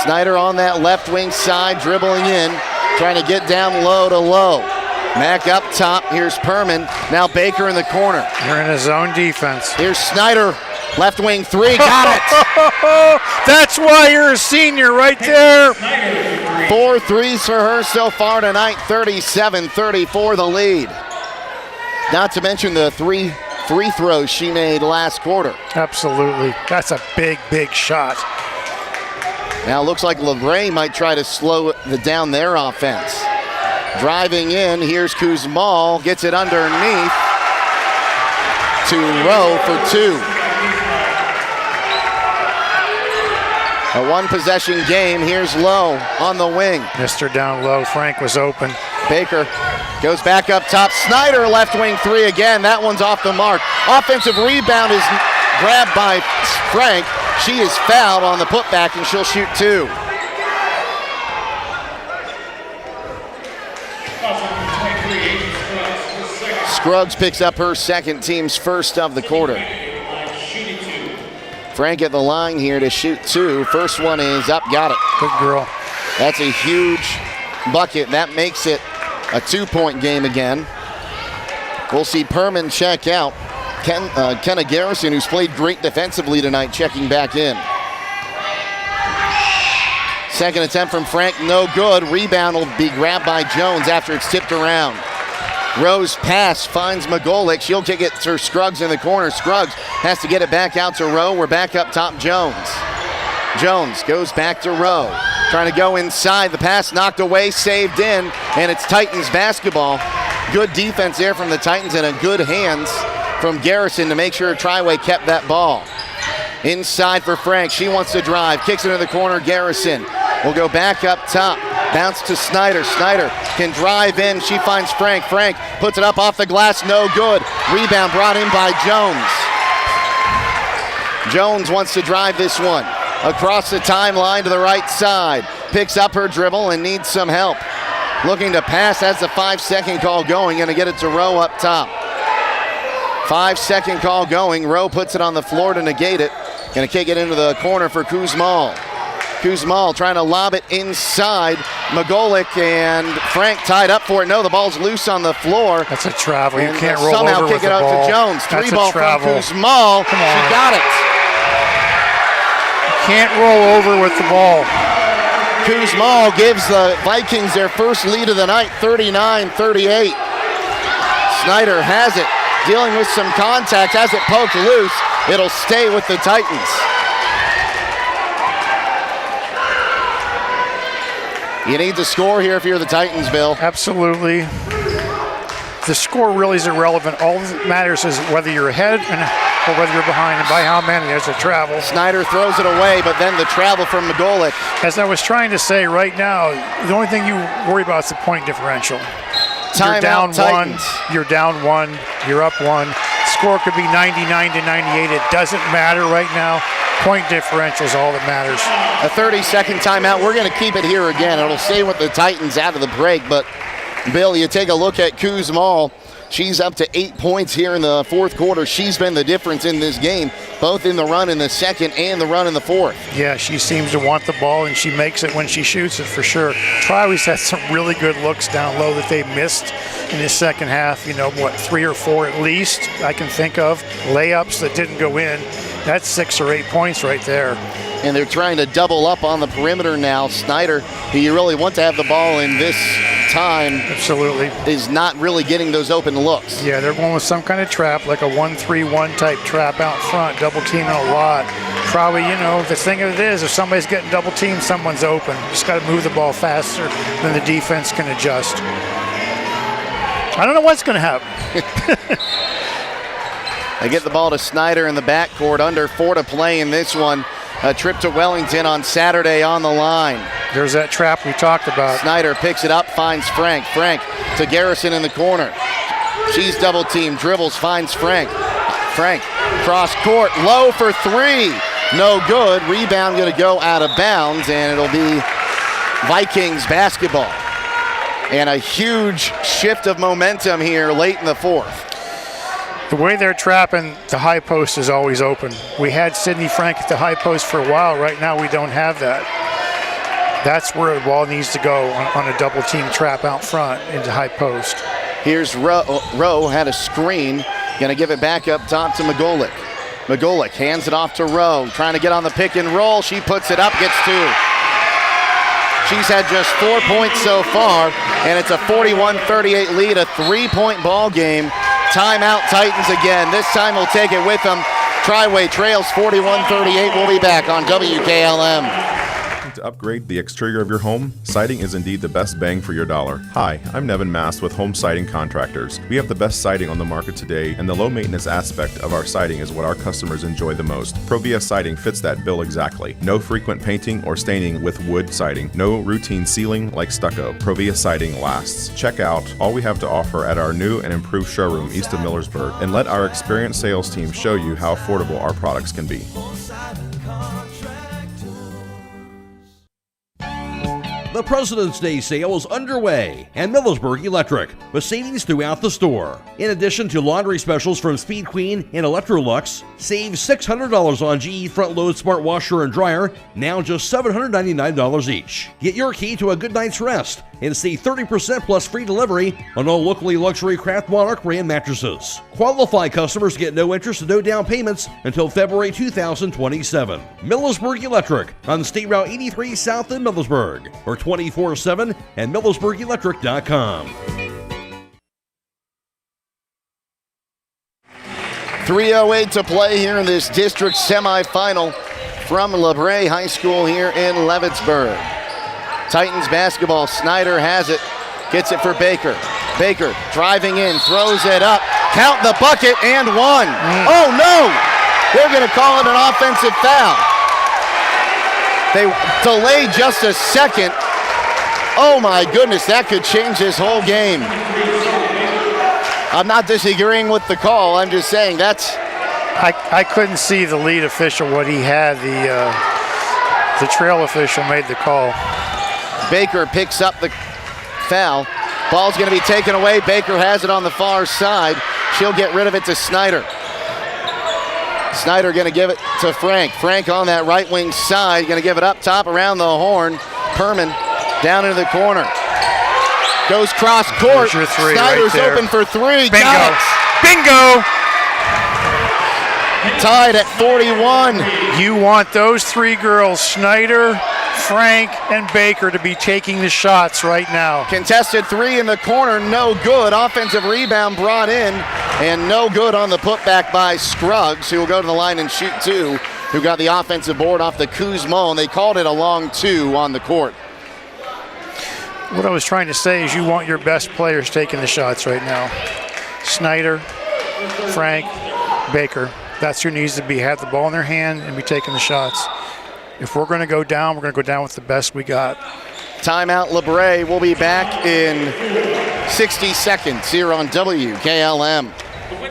Snyder on that left wing side, dribbling in, trying to get down low to Lowe. Mack up top, here's Perman. Now Baker in the corner. You're in a zone defense. Here's Snyder, left wing 3, got it! That's why you're a senior right there. 4 threes for her so far tonight, 37-34 the lead. Not to mention the 3 free throws she made last quarter. Absolutely. That's a big, big shot. Now looks like LaBrae might try to slow down their offense. Driving in, here's Kuzmal, gets it underneath to Rowe for 2. A one-possession game. Here's Lowe on the wing. Mr. Down low. Frank was open. Baker goes back up top. Snyder left wing 3 again. That one's off the mark. Offensive rebound is grabbed by Frank. She is fouled on the putback, and she'll shoot 2. Scruggs picks up her second, team's first of the quarter. Frank at the line here to shoot 2. First one is up, got it. Good girl. That's a huge bucket. That makes it a 2-point game again. We'll see Perman check out. Kenna Garrison, who's played great defensively tonight, checking back in. Second attempt from Frank, no good. Rebound will be grabbed by Jones after it's tipped around. Rose pass finds McGolick. She'll kick it to Scruggs in the corner. Scruggs has to get it back out to Rowe. We're back up top, Jones. Jones goes back to Rowe. Trying to go inside. The pass knocked away, saved in, and it's Titans basketball. Good defense there from the Titans and a good hands from Garrison to make sure Triway kept that ball. Inside for Frank. She wants to drive. Kicks it into the corner. Garrison will go back up top. Bounce to Snyder. Snyder can drive in. She finds Frank. Frank puts it up off the glass. No good. Rebound brought in by Jones. Jones wants to drive this one. Across the timeline to the right side. Picks up her dribble and needs some help. Looking to pass. That's a 5-second call going. Going to get it to Rowe up top. 5-second call going. Rowe puts it on the floor to negate it. Going to kick it into the corner for Kuzmal. Kuzmal trying to lob it inside. McGolick and Frank tied up for it. No, the ball's loose on the floor. That's a travel. You And can't roll somehow over kick with it the out ball. to Jones. That's 3 ball a travel. from Kuzmal. Come on. She got it. Can't roll over with the ball. Kuzmal gives the Vikings their first lead of the night, 39-38. Snyder has it, dealing with some contact, has it poked loose. It'll stay with the Titans. You need to score here if you're the Titans, Bill. Absolutely. The score really is irrelevant. All that matters is whether you're ahead or whether you're behind, and by how many. There's a travel. Snyder throws it away, but then the travel from McGolick. As I was trying to say right now, the only thing you worry about is the point differential. You're down Titans. 1, you're down 1, you're up 1. Score could be 99-98. It doesn't matter right now. Point differential is all that matters. A 30-second timeout. We're going to keep it here again. It'll stay with the Titans out of the break, but Bill, you take a look at Kuzmal. She's up to 8 points here in the fourth quarter. She's been the difference in this game, both in the run in the second and the run in the fourth. Yeah, she seems to want the ball, and she makes it when she shoots it for sure. Triway's had some really good looks down low that they missed in the second half. 3 or 4 at least I can think of. Layups that didn't go in. That's 6 or 8 points right there. And they're trying to double up on the perimeter now. Snyder, who you really want to have the ball in this time, absolutely, is not really getting those open looks. Yeah, they're going with some kind of trap, like a 1-3-1 type trap out front, double teaming a lot. Probably, the thing of it is, if somebody's getting double teamed, someone's open. Just got to move the ball faster than the defense can adjust. I don't know what's going to happen. They get the ball to Snyder in the backcourt, under 4 to play in this one. A trip to Wellington on Saturday on the line. There's that trap we talked about. Snyder picks it up, finds Frank. Frank to Garrison in the corner. She's double teamed, dribbles, finds Frank. Frank, cross court, low for 3. No good. Rebound going to go out of bounds, and it'll be Vikings basketball. And a huge shift of momentum here late in the fourth. The way they're trapping, the high post is always open. We had Sydney Frank at the high post for a while. Right now we don't have that. That's where the ball needs to go on a double team trap out front into high post. Here's Rowe had a screen. Going to give it back up top to McGolick. McGolick hands it off to Rowe. Trying to get on the pick and roll. She puts it up, gets 2. She's had just 4 points so far, and it's a 41-38 lead, a 3-point ball game Timeout Titans again. This time we'll take it with them. Triway trails 41-38. We'll be back on WKLM. To upgrade the exterior of your home, siding is indeed the best bang for your dollar. Hi, I'm Nevin Mast with Home Siding Contractors. We have the best siding on the market today, and the low maintenance aspect of our siding is what our customers enjoy the most. Provia siding fits that bill exactly. No frequent painting or staining with wood siding. No routine sealing like stucco. Provia siding lasts. Check out all we have to offer at our new and improved showroom east of Millersburg, and let our experienced sales team show you how affordable our products can be. The President's Day sale is underway at Millersburg Electric with savings throughout the store. In addition to laundry specials from Speed Queen and Electrolux, save $600 on GE front load smart washer and dryer, now just $799 each. Get your key to a good night's rest and save 30% plus free delivery on all locally luxury Craft Monarch brand mattresses. Qualified customers get no interest and no down payments until February 2027. Millersburg Electric on State Route 83 South in Millersburg, or 24/7 at millersburgelectric.com. 3:08 to play here in this district semifinal from LaBrae High School here in Leavittsburg. Titans basketball. Snyder has it, gets it for Baker. Baker driving in, throws it up, count the bucket, and one. Oh no! They're going to call it an offensive foul. They delayed just a second. Oh my goodness, that could change this whole game. I'm not disagreeing with the call, I'm just saying that's... I couldn't see the lead official, what he had. The trail official made the call. Baker picks up the foul. Ball's going to be taken away. Baker has it on the far side. She'll get rid of it to Snyder. Snyder going to give it to Frank. Frank on that right wing side, going to give it up top around the horn. Perman down into the corner. Goes cross court. Snyder's right open for three. Bingo. Got it. Bingo. Tied at 41. You want those three girls, Snyder, Frank, and Baker, to be taking the shots right now. Contested three in the corner, no good. Offensive rebound brought in, and no good on the putback by Scruggs, who will go to the line and shoot two, who got the offensive board off the Kuzma, and they called it a long two on the court. What I was trying to say is you want your best players taking the shots right now. Snyder, Frank, Baker. That's who needs to be, have the ball in their hand and be taking the shots. If we're going to go down, we're going to go down with the best we got. Timeout LaBrae. We'll be back in 60 seconds here on WKLM.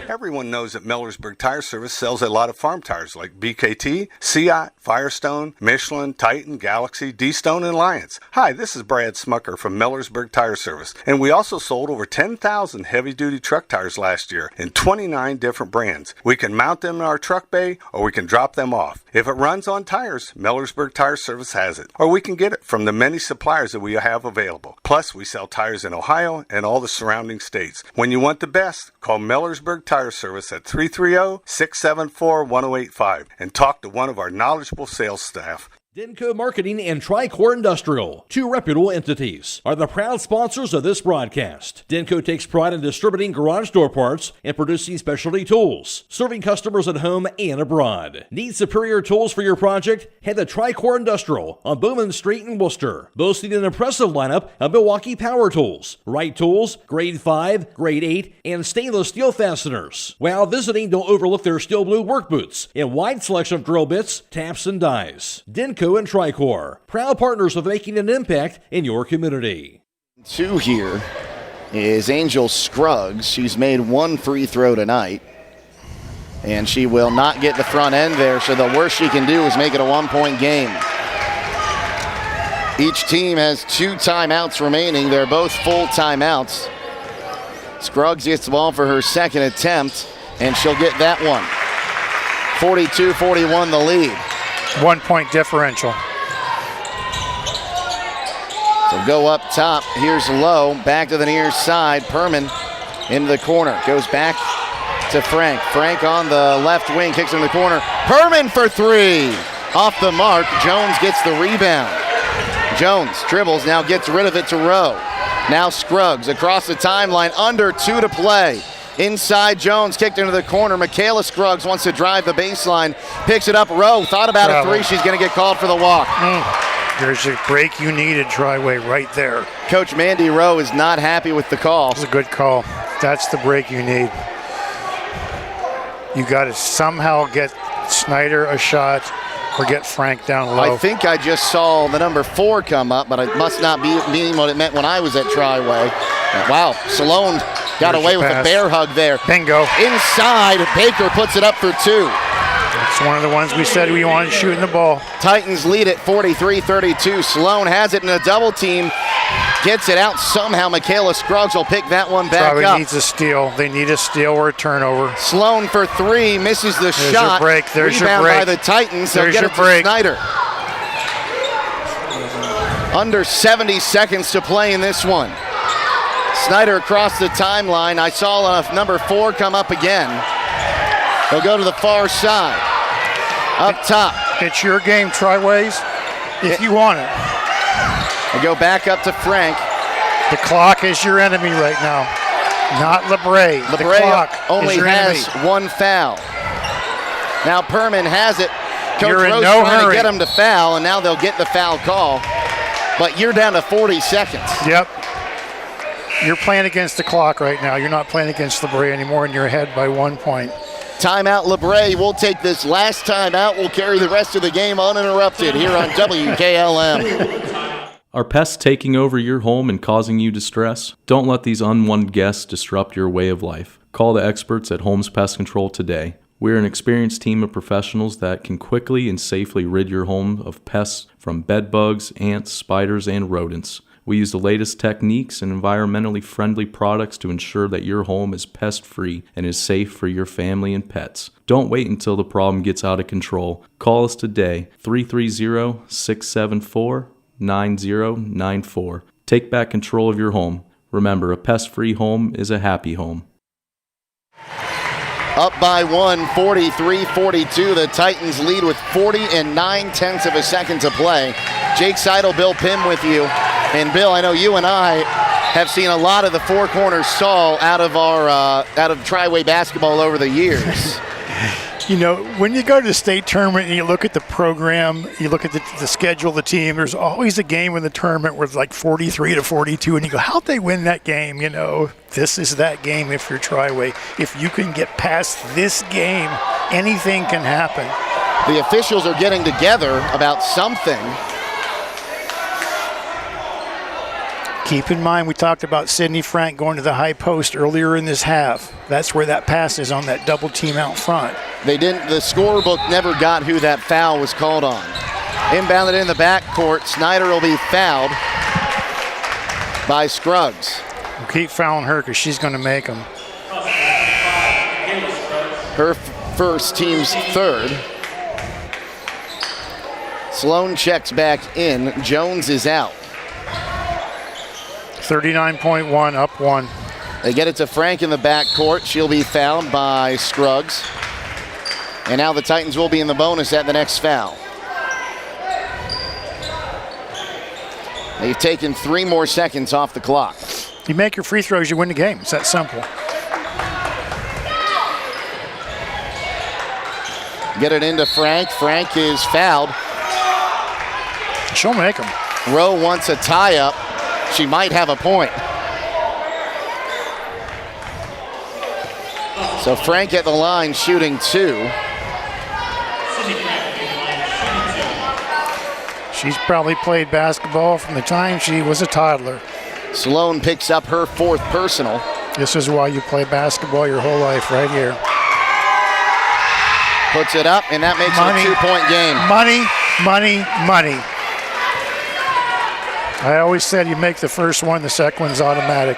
Everyone knows that Millersburg Tire Service sells a lot of farm tires like BKT, CI, Firestone, Michelin, Titan, Galaxy, D-Stone, and Alliance. Hi, this is Brad Smucker from Millersburg Tire Service, and we also sold over 10,000 heavy-duty truck tires last year in 29 different brands. We can mount them in our truck bay, or we can drop them off. If it runs on tires, Millersburg Tire Service has it, or we can get it from the many suppliers that we have available. Plus, we sell tires in Ohio and all the surrounding states. When you want the best, call Millersburg Tire Service at 330-674-1085 and talk to one of our knowledgeable sales staff. Denco Marketing and Tricor Industrial, two reputable entities, are the proud sponsors of this broadcast. Denco takes pride in distributing garage door parts and producing specialty tools, serving customers at home and abroad. Need superior tools for your project? Head to Tricor Industrial on Bowman Street in Worcester, boasting an impressive lineup of Milwaukee power tools, Wright tools, grade 5, grade 8, and stainless steel fasteners. While visiting, don't overlook their steel blue work boots and wide selection of drill bits, taps, and dies. Denco and Tricor, proud partners of making an impact in your community. Two here is Angel Scruggs. She's made one free throw tonight, and she will not get the front end there, so the worst she can do is make it a 1-point game. Each team has 2 timeouts remaining. They're both full timeouts. Scruggs gets the ball for her second attempt, and she'll get that one. 42-41 the lead. 1-point differential. So go up top. Here's Lowe. Back to the near side. Perman into the corner. Goes back to Frank. Frank on the left wing. Kicks in the corner. Perman for three. Off the mark. Jones gets the rebound. Jones dribbles. Now gets rid of it to Rowe. Now Scruggs across the timeline. Under 2 to play. Inside Jones, kicked into the corner. Michaela Scruggs wants to drive the baseline. Picks it up. Rowe thought about a three. She's going to get called for the walk. There's a break you needed, Triway, right there. Coach Mandy Rowe is not happy with the call. It's a good call. That's the break you need. You got to somehow get Snyder a shot or get Frank down low. I think I just saw the number 4 come up, but it must not be meaning what it meant when I was at Triway. Wow, Sloan got away with a bear hug there. Bingo. Inside, Baker puts it up for 2. It's one of the ones we said we wanted shooting the ball. Titans lead at 43-32. Sloan has it in a double team. Gets it out somehow. Michaela Scruggs will pick that one back Probably up. Needs a steal. They need a steal or a turnover. Sloan for 3, misses the shot. Your break. There's Rebound your break. by the Titans. They'll There's get your it break. to Snyder. Under 70 seconds to play in this one. Snyder across the timeline. I saw number 4 come up again. They'll go to the far side. Up top. It's your game, Triways, if you want it. They go back up to Frank. The clock is your enemy right now, not LaBrae. LaBrae only has 1 foul. Now Perman has it. Coach Rose trying to get him to foul, and now they'll get the foul call. But you're down to 40 seconds. Yep. You're playing against the clock right now. You're not playing against LaBrae anymore, and you're ahead by 1 point. Timeout, LaBrae. We'll take this last timeout. We'll carry the rest of the game uninterrupted here on WKLM. Are pests taking over your home and causing you distress? Don't let these unwanted guests disrupt your way of life. Call the experts at Holmes Pest Control today. We're an experienced team of professionals that can quickly and safely rid your home of pests from bed bugs, ants, spiders, and rodents. We use the latest techniques and environmentally friendly products to ensure that your home is pest-free and is safe for your family and pets. Don't wait until the problem gets out of control. Call us today, 330-674-9094. Take back control of your home. Remember, a pest-free home is a happy home. Up by 1, 43-42. The Titans lead with 40 9/10 of a second to play. Jake Seidel, Bill Pim with you. And Bill, I know you and I have seen a lot of the Four Corners Saul out of Triway basketball over the years. You know, when you go to the state tournament and you look at the program, you look at the schedule of the team, there's always a game in the tournament where it's like 43-42, and you go, how'd they win that game? You know, this is that game if you're Triway. If you can get past this game, anything can happen. The officials are getting together about something. Keep in mind, we talked about Sidney Frank going to the high post earlier in this half. That's where that pass is, on that double team out front. They didn't. The scorebook never got who that foul was called on. Inbounded in the backcourt. Snyder will be fouled by Scruggs. We'll keep fouling her because she's going to make them. Her first, team's third. Sloan checks back in. Jones is out. 39.1, up 1. They get it to Frank in the backcourt. She'll be fouled by Scruggs. And now the Titans will be in the bonus at the next foul. They've taken 3 more seconds off the clock. You make your free throws, you win the game. It's that simple. Get it into Frank. Frank is fouled. She'll make them. Rowe wants a tie-up. She might have a point. So Frank at the line shooting 2. She's probably played basketball from the time she was a toddler. Sloan picks up her 4th personal. This is why you play basketball your whole life, right here. Puts it up, and that makes it a 2-point game. Money, money, money. I always said you make the first one, the second one's automatic.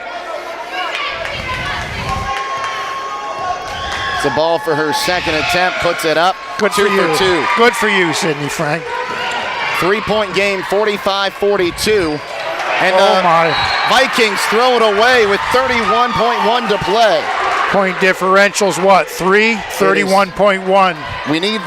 It's a ball for her second attempt, puts it up. Good 2 for you. for 2. Good for you, Sidney Frank. 3-point game, 45-42. And my. Vikings throw it away with 31.1 to play. Point differential's what, 3? 31.1. We need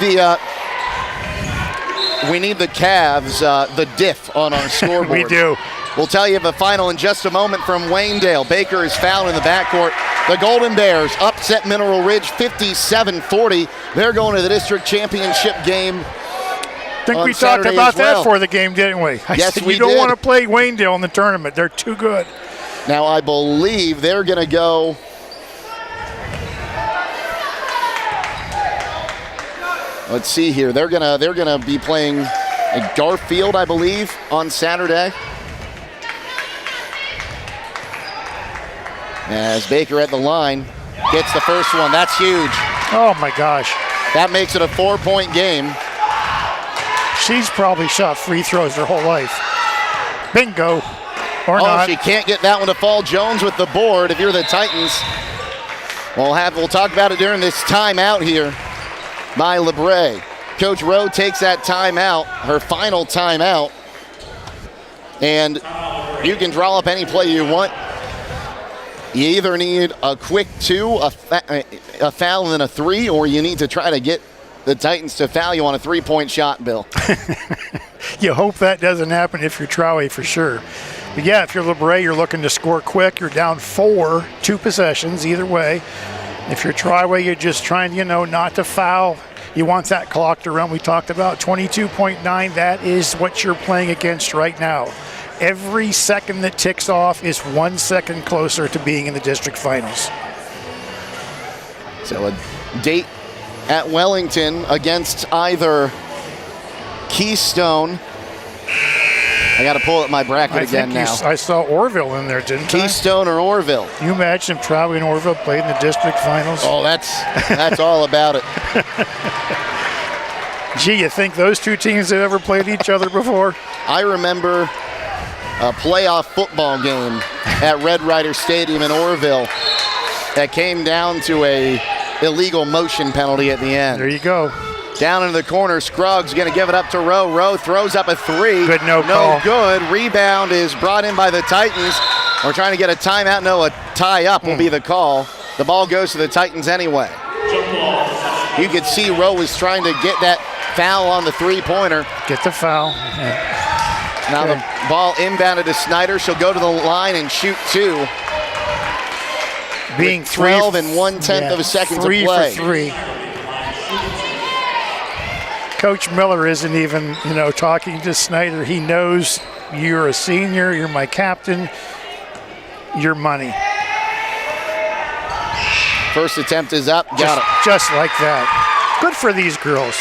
the Cavs, the diff on our scoreboard. We do. We'll tell you the final in just a moment from Waynedale. Baker is fouled in the backcourt. The Golden Bears upset Mineral Ridge 57-40. They're going to the district championship game. I think we Saturday talked about that for the game, didn't we? Yes, said we you don't did. want to play Waynedale in the tournament. They're too good. Now I believe they're going to go. Let's see here. They're gonna be playing at Garfield, I believe, on Saturday. As Baker at the line gets the first one. That's huge. Oh my gosh. That makes it a 4-point game. She's probably shot free throws her whole life. Bingo. Or not. She can't get that one to fall. Jones with the board. If you're the Titans, we'll talk about it during this timeout here by LaBrae. Coach Rowe takes that timeout, her final timeout, and you can draw up any play you want. You either need a quick 2, a foul, and then a 3, or you need to try to get the Titans to foul you on a 3-point shot, Bill. You hope that doesn't happen if you're Triway for sure. But yeah, if you're LaBrae, you're looking to score quick. You're down 4, 2 possessions either way. If you're Triway, you're just trying, not to foul. You want that clock to run. We talked about 22.9. That is what you're playing against right now. Every second that ticks off is 1 second closer to being in the district finals. So a date at Wellington against either Keystone. I got to pull up my bracket again now. I saw Orville in there, didn't I? Keystone or Orville. Can you imagine if Triway and Orville played in the district finals? Oh, that's all about it. Gee, you think those two teams have ever played each other before? I remember a playoff football game at Red Ryder Stadium in Orville that came down to a illegal motion penalty at the end. There you go. Down into the corner, Scruggs going to give it up to Rowe. Rowe throws up a 3. Good, no call. No good. Rebound is brought in by the Titans. We're trying to get a timeout. No, a tie-up will be the call. The ball goes to the Titans anyway. You could see Rowe was trying to get that foul on the 3-pointer. Get the foul. Now the ball inbounded to Snyder. She'll go to the line and shoot 2. Being 12 and 1/10 of a second to play. 3 for 3. Coach Miller isn't even, talking to Snyder. He knows you're a senior, you're my captain, your money. First attempt is up. Got it. Just like that. Good for these girls.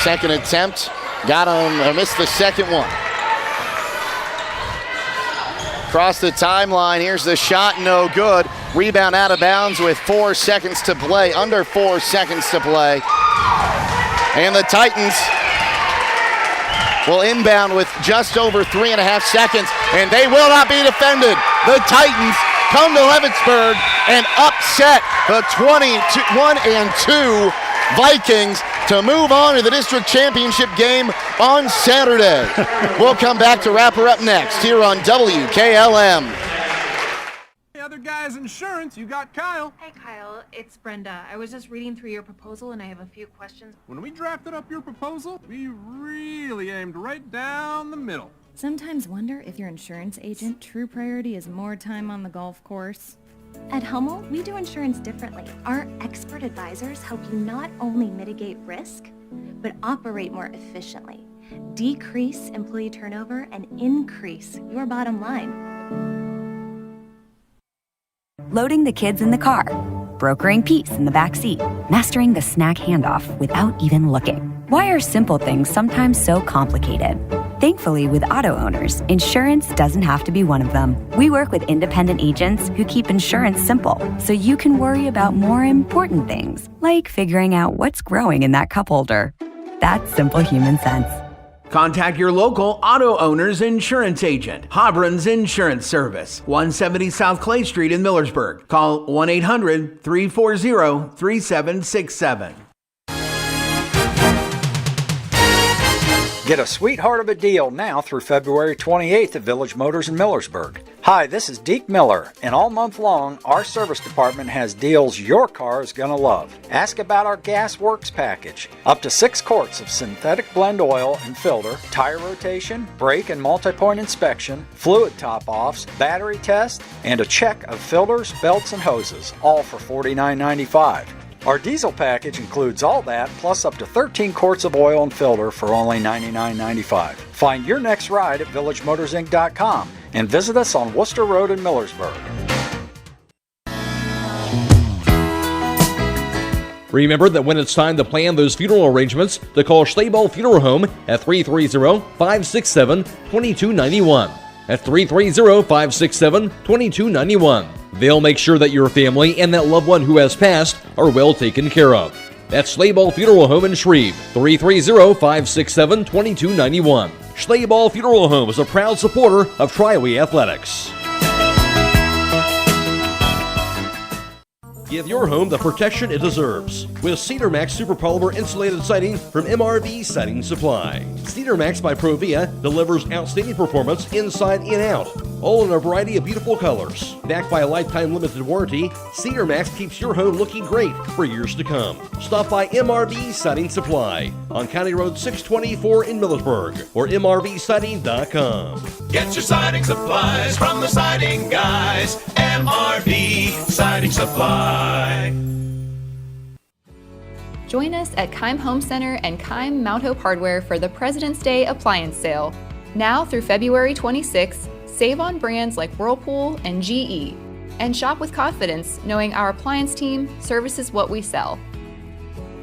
Second attempt. Got him. Missed the second one. Across the timeline. Here's the shot. No good. Rebound out of bounds with 4 seconds to play. Under 4 seconds to play. And the Titans will inbound with just over 3.5 seconds. And they will not be defended. The Titans come to Leavittsburg and upset the 21-2 Vikings to move on to the district championship game on Saturday. We'll come back to wrap her up next here on WKLM. The other guy's insurance, you got Kyle. Hey Kyle, it's Brenda. I was just reading through your proposal and I have a few questions. When we drafted up your proposal, we really aimed right down the middle. Sometimes wonder if your insurance agent true priority is more time on the golf course. At Hummel, we do insurance differently. Our expert advisors help you not only mitigate risk, but operate more efficiently, decrease employee turnover, and increase your bottom line. Loading the kids in the car, brokering peace in the back seat, mastering the snack handoff without even looking. Why are simple things sometimes so complicated? Thankfully, with auto owners, insurance doesn't have to be one of them. We work with independent agents who keep insurance simple, so you can worry about more important things, like figuring out what's growing in that cup holder. That's simple human sense. Contact your local auto owner's insurance agent. Hobron's Insurance Service, 170 South Clay Street in Millersburg. Call 1-800-340-3767. Get a sweetheart of a deal now through February 28th at Village Motors in Millersburg. Hi, this is Deke Miller, and all month long, our service department has deals your car is going to love. Ask about our Gas Works package. Up to 6 quarts of synthetic blend oil and filter, tire rotation, brake and multi-point inspection, fluid top-offs, battery test, and a check of filters, belts, and hoses, all for $49.95. Our diesel package includes all that, plus up to 13 quarts of oil and filter for only $99.95. Find your next ride at villagemotorsinc.com and visit us on Worcester Road in Millersburg. Remember that when it's time to plan those funeral arrangements, to call Schleyball Funeral Home at 330-567-2291. At 330-567-2291. They'll make sure that your family and that loved one who has passed are well taken care of. That's Schleyball Funeral Home in Shreve, 330-567-2291. Schleyball Funeral Home is a proud supporter of Triway Athletics. Give your home the protection it deserves with Cedar Max Super Polymer Insulated Siding from MRV Siding Supply. Cedar Max by Provia delivers outstanding performance inside and out, all in a variety of beautiful colors. Backed by a lifetime limited warranty, Cedar Max keeps your home looking great for years to come. Stop by MRV Siding Supply on County Road 624 in Millersburg or mrvsiding.com. Get your siding supplies from the siding guys. MRV Siding Supply. Join us at Keim Home Center and Keim Mount Hope Hardware for the President's Day appliance sale. Now through February 26th, save on brands like Whirlpool and GE. And shop with confidence knowing our appliance team services what we sell.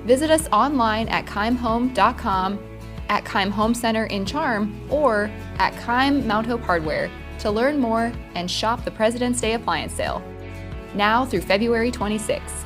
Visit us online at keimhome.com, at Keim Home Center in Charm, or at Keim Mount Hope Hardware to learn more and shop the President's Day appliance sale. Now through February 26th.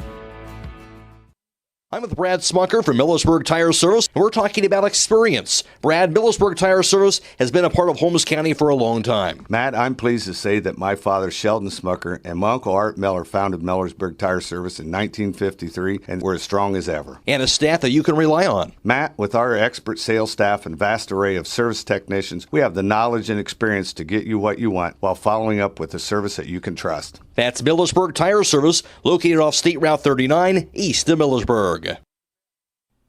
I'm with Brad Smucker from Millersburg Tire Service. We're talking about experience. Brad, Millersburg Tire Service has been a part of Holmes County for a long time. Matt, I'm pleased to say that my father, Sheldon Smucker, and my uncle, Art Miller, founded Millersburg Tire Service in 1953, and we're as strong as ever. And a staff that you can rely on. Matt, with our expert sales staff and vast array of service technicians, we have the knowledge and experience to get you what you want while following up with a service that you can trust. That's Millersburg Tire Service, located off State Route 39, east of Millersburg. Hey,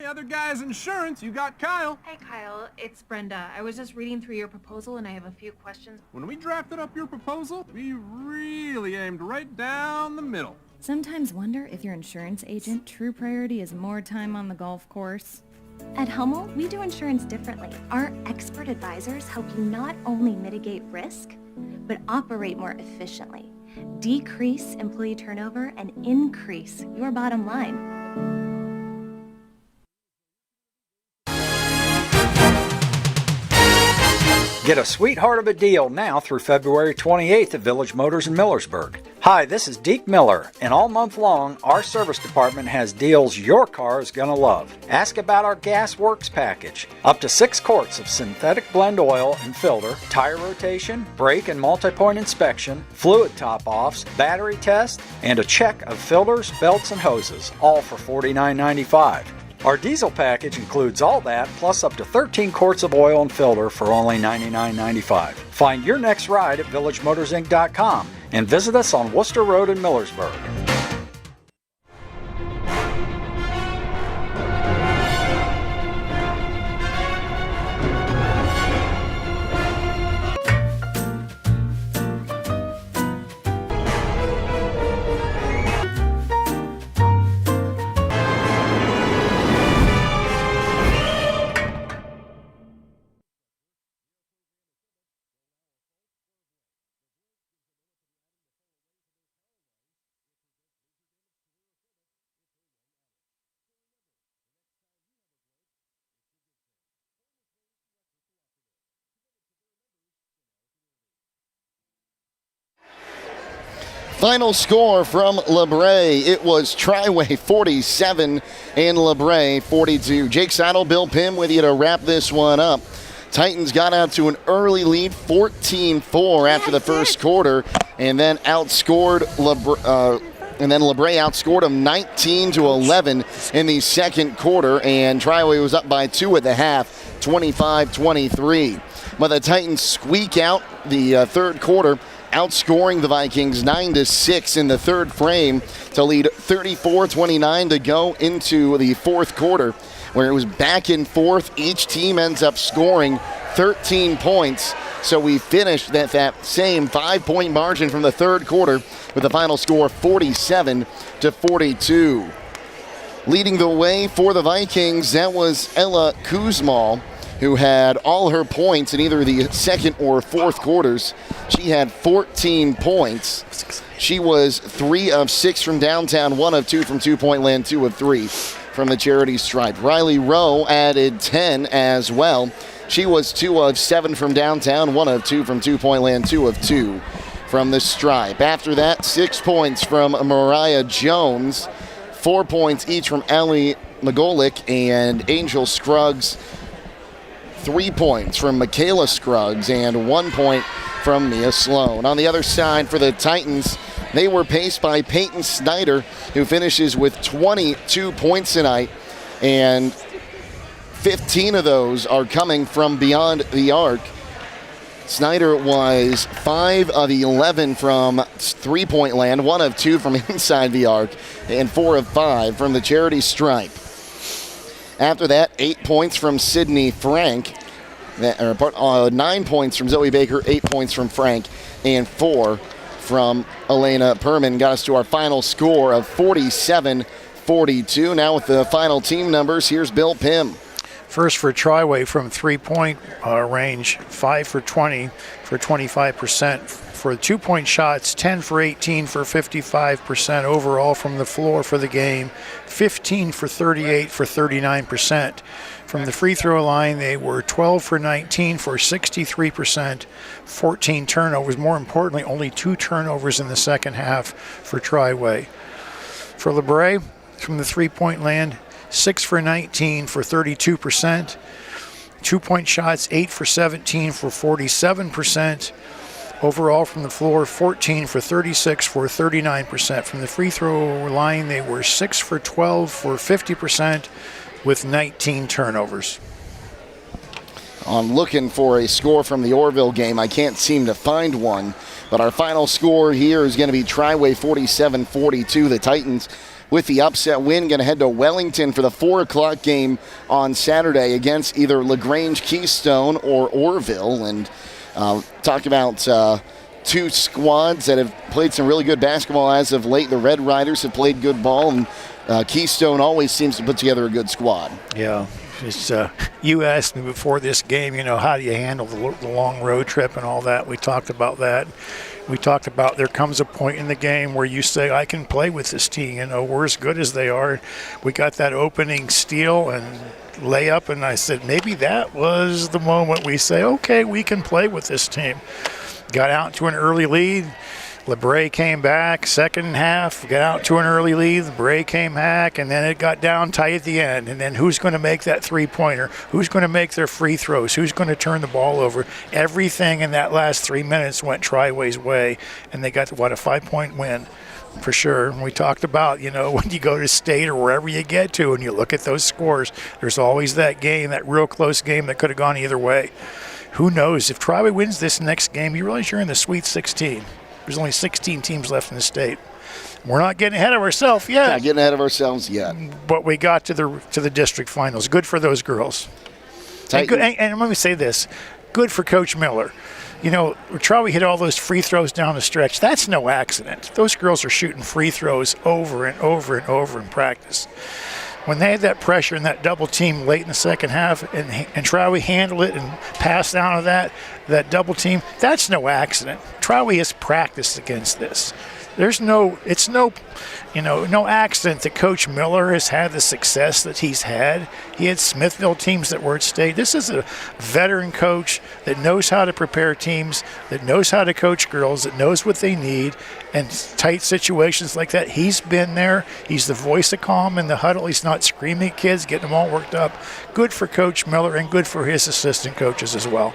other guy's insurance, you got Kyle. Hey, Kyle, it's Brenda. I was just reading through your proposal and I have a few questions. When we drafted up your proposal, we really aimed right down the middle. Sometimes wonder if your insurance agent true priority is more time on the golf course. At Hummel, we do insurance differently. Our expert advisors help you not only mitigate risk, but operate more efficiently, decrease employee turnover, and increase your bottom line. Get a sweetheart of a deal now through February 28th at Village Motors in Millersburg. Hi, this is Deke Miller, and all month long, our service department has deals your car is going to love. Ask about our Gas Works package. Up to 6 quarts of synthetic blend oil and filter, tire rotation, brake and multi-point inspection, fluid top-offs, battery test, and a check of filters, belts, and hoses, all for $49.95. Our diesel package includes all that, plus up to 13 quarts of oil and filter for only $99.95. Find your next ride at villagemotorsinc.com and visit us on Worcester Road in Millersburg. Final score from LaBrae. It was Triway 47 and LaBrae 42. Jake Seidel, Bill Pim with you to wrap this one up. Titans got out to an early lead, 14-4 after the first quarter, and then outscored LaBrae outscored them 19-11 in the second quarter, and Triway was up by 2 at the half. 25-23. But the Titans squeak out the third quarter, outscoring the Vikings 9-6 in the third frame to lead 34-29 to go into the fourth quarter, where it was back and forth. Each team ends up scoring 13 points. So we finished that same 5-point margin from the third quarter with the final score 47-42. Leading the way for the Vikings, that was Ella Kuzmal, who had all her points in either the second or fourth quarters. She had 14 points. She was 3 of 6 from downtown, 1 of 2 from two-point land, 2 of 3 from the charity stripe. Riley Rowe added 10 as well. She was 2 of 7 from downtown, 1 of 2 from two-point land, 2 of 2 from the stripe. After that, 6 points from Mariah Jones, 4 points each from Allie McGolick and Angel Scruggs, 3 points from Michaela Scruggs, and 1 point from Mia Sloan. On the other side for the Titans, they were paced by Peyton Snyder, who finishes with 22 points tonight, and 15 of those are coming from beyond the arc. Snyder was 5 of 11 from three-point land, 1 of 2 from inside the arc, and 4 of 5 from the charity stripe. After that, 8 points from Sydney Frank, 9 points from Zoe Baker, 8 points from Frank, and 4 from Elena Perman. Got us to our final score of 47-42. Now with the final team numbers, here's Bill Pim. First for Triway from three-point range, 5 for 20 for 25%. For 2-point shots, 10 for 18 for 55% overall from the floor for the game, 15 for 38 for 39%. From the free throw line, they were 12 for 19 for 63%, 14 turnovers. More importantly, only 2 turnovers in the second half for Triway. For LaBrae, from the three-point land, 6 for 19 for 32%. 2-point shots, 8 for 17 for 47%. Overall from the floor, 14 for 36 for 39%. From the free throw line, they were 6 for 12 for 50% with 19 turnovers. I'm looking for a score from the Orville game. I can't seem to find one. But our final score here is going to be Triway 47-42. The Titans, with the upset win, going to head to Wellington for the 4 o'clock game on Saturday against either LaGrange Keystone or Orville. And talk about 2 squads that have played some really good basketball as of late. The Red Riders have played good ball, and Keystone always seems to put together a good squad. Yeah. It's, you asked me before this game, how do you handle the long road trip and all that. We talked about that. We talked about there comes a point in the game where you say, I can play with this team. We're as good as they are. We got that opening steal and layup, and I said, maybe that was the moment we say, okay, we can play with this team. Got out to an early lead. LaBrae came back, second half, got out to an early lead. LaBrae came back, and then it got down tight at the end. And then who's going to make that three-pointer? Who's going to make their free throws? Who's going to turn the ball over? Everything in that last 3 minutes went Triway's way, and they got, a 5-point win for sure. And we talked about, when you go to state or wherever you get to and you look at those scores, there's always that game, that real close game that could have gone either way. Who knows? If Triway wins this next game, you realize you're in the Sweet 16. There's only 16 teams left in the state. We're not getting ahead of ourselves yet. Not getting ahead of ourselves yet. But we got to the district finals. Good for those girls. And let me say this. Good for Coach Miller. Triway hit all those free throws down the stretch. That's no accident. Those girls are shooting free throws over and over and over in practice. When they had that pressure and that double team late in the second half, and Triway handled it and passed down to that double team, that's no accident. Triway has practiced against this. It's no accident that Coach Miller has had the success that he's had. He had Smithville teams that were at state. This is a veteran coach that knows how to prepare teams, that knows how to coach girls, that knows what they need, and tight situations like that. He's been there. He's the voice of calm in the huddle. He's not screaming at kids, getting them all worked up. Good for Coach Miller and good for his assistant coaches as well.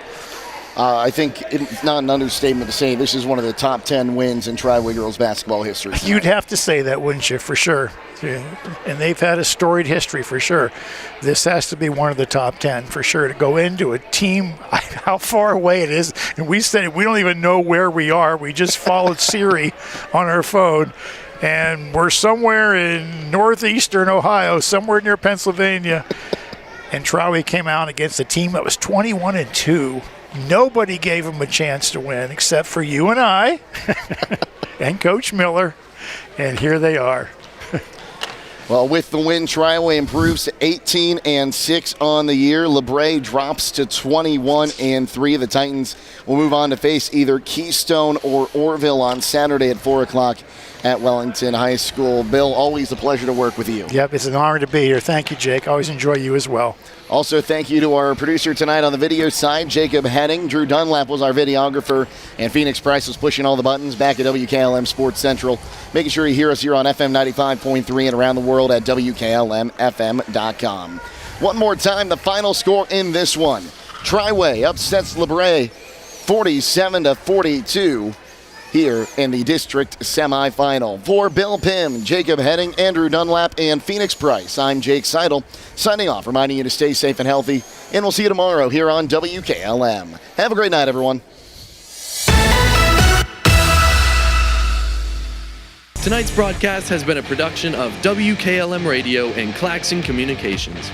I think it's not an understatement to say this is one of the top 10 wins in Triway girls basketball history. You'd have to say that, wouldn't you, for sure. And they've had a storied history for sure. This has to be one of the top 10 for sure, to go into a team, how far away it is. And we said we don't even know where we are. We just followed Siri on our phone. And we're somewhere in northeastern Ohio, somewhere near Pennsylvania. And Triway came out against a team that was 21-2. Nobody gave them a chance to win except for you and I and Coach Miller. And here they are. Well, with the win, Triway improves to 18-6 on the year. LaBrae drops to 21-3. The Titans will move on to face either Keystone or Orville on Saturday at 4 o'clock at Wellington High School. Bill, always a pleasure to work with you. Yep, it's an honor to be here. Thank you, Jake. Always enjoy you as well. Also, thank you to our producer tonight on the video side, Jacob Henning. Drew Dunlap was our videographer, and Phoenix Price was pushing all the buttons back at WKLM Sports Central. Making sure you hear us here on FM 95.3 and around the world at WKLM-FM.com. One more time, the final score in this one. Triway upsets LaBrae 47-42 here in the district semifinal. For Bill Pim, Jacob Henning, Andrew Dunlap, and Phoenix Price, I'm Jake Seidel, signing off, reminding you to stay safe and healthy, and we'll see you tomorrow here on WKLM. Have a great night, everyone. Tonight's broadcast has been a production of WKLM Radio and Claxon Communications.